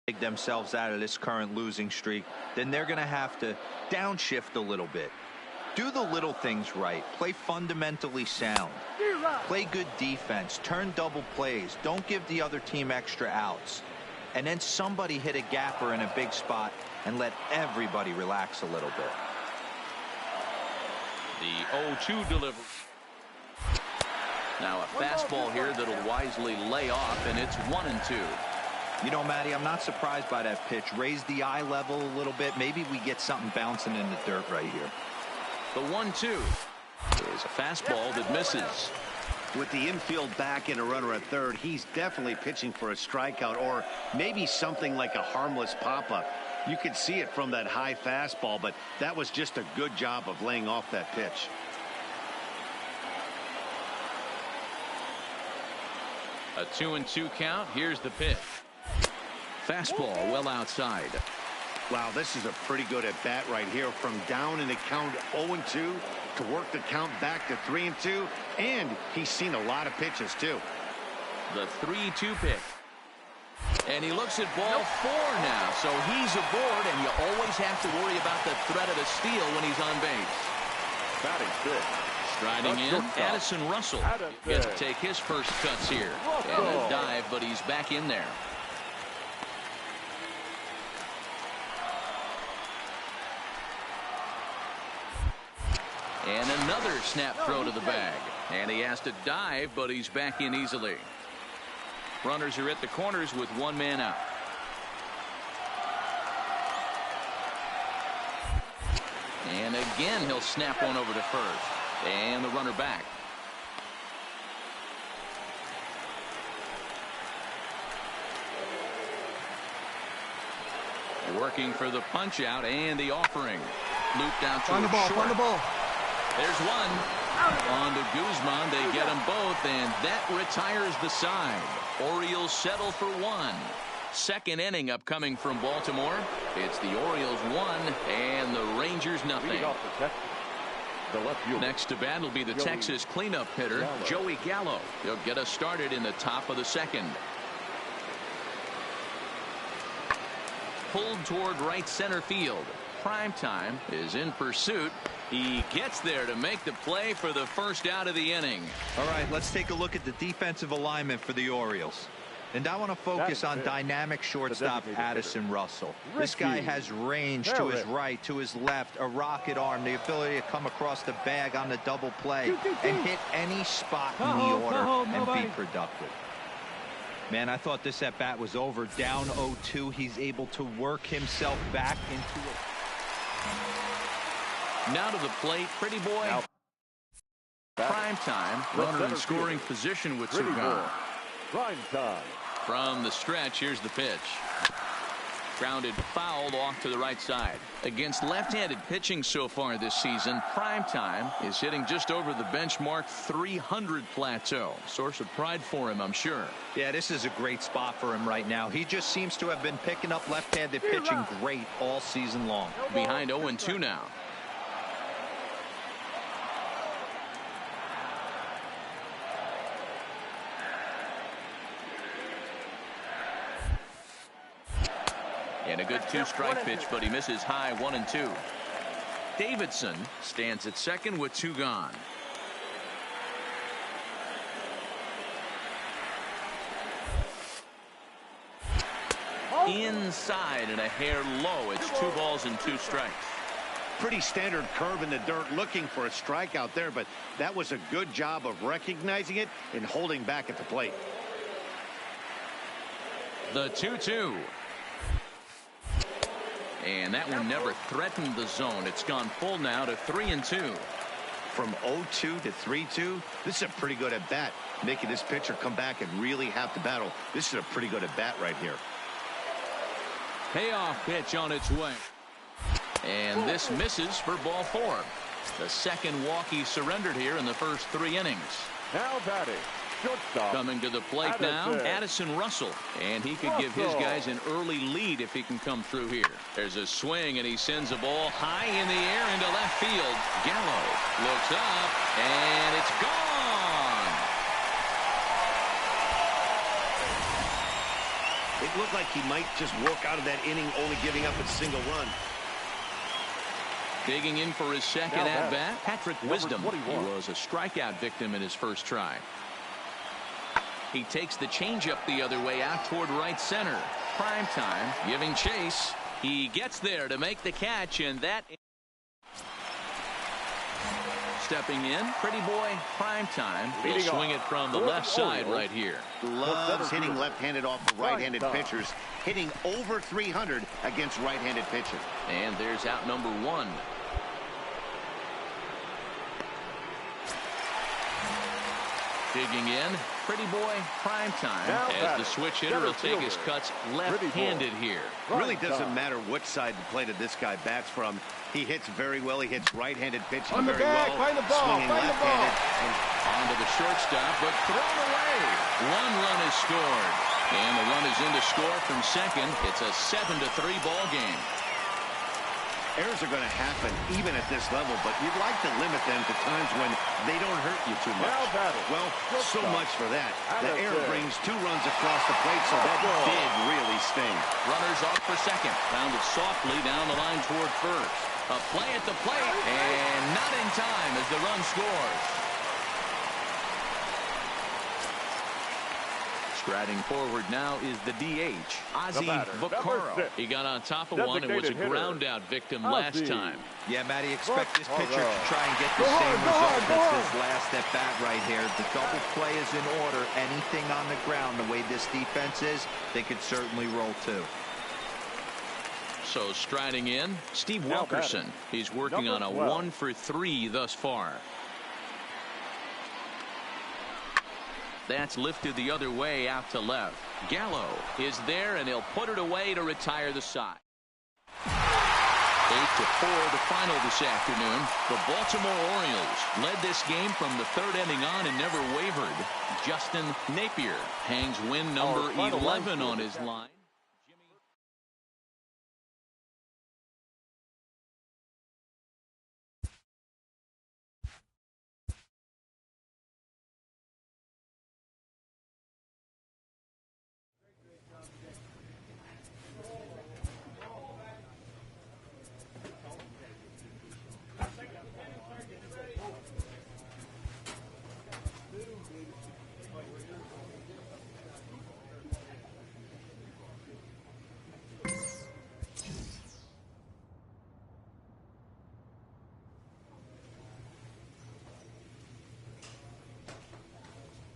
take themselves out of this current losing streak, then they're going to have to downshift a little bit. Do the little things right. Play fundamentally sound. Play good defense. Turn double plays. Don't give the other team extra outs. And then somebody hit a gapper in a big spot and let everybody relax a little bit. The 0-2 delivery. Now a fastball here that'll wisely lay off, and it's 1-2. You know, Matty, I'm not surprised by that pitch. Raise the eye level a little bit. Maybe we get something bouncing in the dirt right here. The 1-2 is a fastball that misses. With the infield back and a runner at third, he's definitely pitching for a strikeout or maybe something like a harmless pop-up. You could see it from that high fastball, but that was just a good job of laying off that pitch. A 2-2 count. Here's the pitch. Fastball well outside. Wow, this is a pretty good at bat right here, from down in the count 0-2 to work the count back to 3-2, and he's seen a lot of pitches too. The 3-2 pick. And he looks at ball 4 now, so he's aboard, and you always have to worry about the threat of a steal when he's on base. Batting fifth. Striding in, Addison Russell gets to take his first cuts here. And a dive, but he's back in there. And another snap throw to the bag. And he has to dive, but he's back in easily. Runners are at the corners with one man out. And again, he'll snap one over to first. And the runner back. Working for the punch out and the offering. Looped out to Find the ball. short. Find the ball. There's one. On to Guzman. They get them both, and that retires the side. Orioles settle for one. Second inning upcoming from Baltimore. It's the Orioles 1 and the Rangers nothing. Next to bat will be the Texas cleanup hitter, Joey Gallo. He'll get us started in the top of the second. Pulled toward right center field. Primetime is in pursuit. He gets there to make the play for the first out of the inning. All right, let's take a look at the defensive alignment for the Orioles. And I want to focus on dynamic shortstop Addison Russell. This guy has range to his right, to his left, a rocket arm, the ability to come across the bag on the double play and hit any spot in the order and be productive. Man, I thought this at bat was over. Down 0-2. He's able to work himself back into it. Now to the plate, Pretty Boy. Prime time. Runner in scoring position with two gone. Prime time. From the stretch, here's the pitch. Grounded fouled off to the right side. Against left-handed pitching so far this season, Primetime is hitting just over the benchmark 300 plateau. Source of pride for him, I'm sure. Yeah, this is a great spot for him right now. He just seems to have been picking up left-handed pitching great all season long. Behind 0-2 now. And a good two-strike pitch, but he misses high 1-2. Davidson stands at second with two gone. Inside and a hair low. It's 2 balls and 2 strikes. Pretty standard curve in the dirt, looking for a strikeout there, but that was a good job of recognizing it and holding back at the plate. The 2-2. And that one never threatened the zone. It's gone full now to 3-2. From 0-2 to 3-2, this is a pretty good at bat. Making this pitcher come back and really have to battle. This is a pretty good at bat right here. Payoff pitch on its way. And this misses for ball 4. The second walk he surrendered here in the first 3 innings. Now batting. Shortstop. Coming to the plate now, Addison Russell. And he could give his guys an early lead if he can come through here. There's a swing, and he sends a ball high in the air into left field. Gallo looks up, and it's gone. It looked like he might just walk out of that inning only giving up a single run. Digging in for his second at-bat, Patrick Wisdom. He was a strikeout victim in his first try. He takes the changeup the other way out toward right center. Prime time, giving chase. He gets there to make the catch, and that... Stepping in, Pretty Boy, Prime time. He'll swing it from the left side right here. Loves hitting left-handed off of right-handed pitchers. Hitting over 300 against right-handed pitchers. And there's out number 1. Digging in, Pretty Boy, Prime time. As the switch hitter will take his cuts left-handed here. Really doesn't matter which side the plate of this guy bats from. He hits very well. He hits right-handed pitching very well. Find the ball. Swinging left-handed. And onto the shortstop, but thrown away. 1 run is scored. And the run is in to score from second. It's a 7-3 ball game. Errors are going to happen even at this level, but you'd like to limit them to times when they don't hurt you too much. Well, so much for that. The error brings 2 runs across the plate, so that did really sting. Runners off for second. Rounded softly down the line toward first. A play at the plate, and not in time as the run scores. Striding forward now is the DH, Ozzie Vaccaro. He got on top of one and was a ground-out victim last time. Yeah, Matty, expect this pitcher to try and get the same result as his last at-bat right here. The double play is in order. Anything on the ground, the way this defense is, they could certainly roll too. So striding in, Steve Wilkerson. He's working on a 1 for 3 thus far. That's lifted the other way out to left. Gallo is there, and he'll put it away to retire the side. 8-4 the final this afternoon. The Baltimore Orioles led this game from the third inning on and never wavered. Justin Napier hangs win number 11 on his line.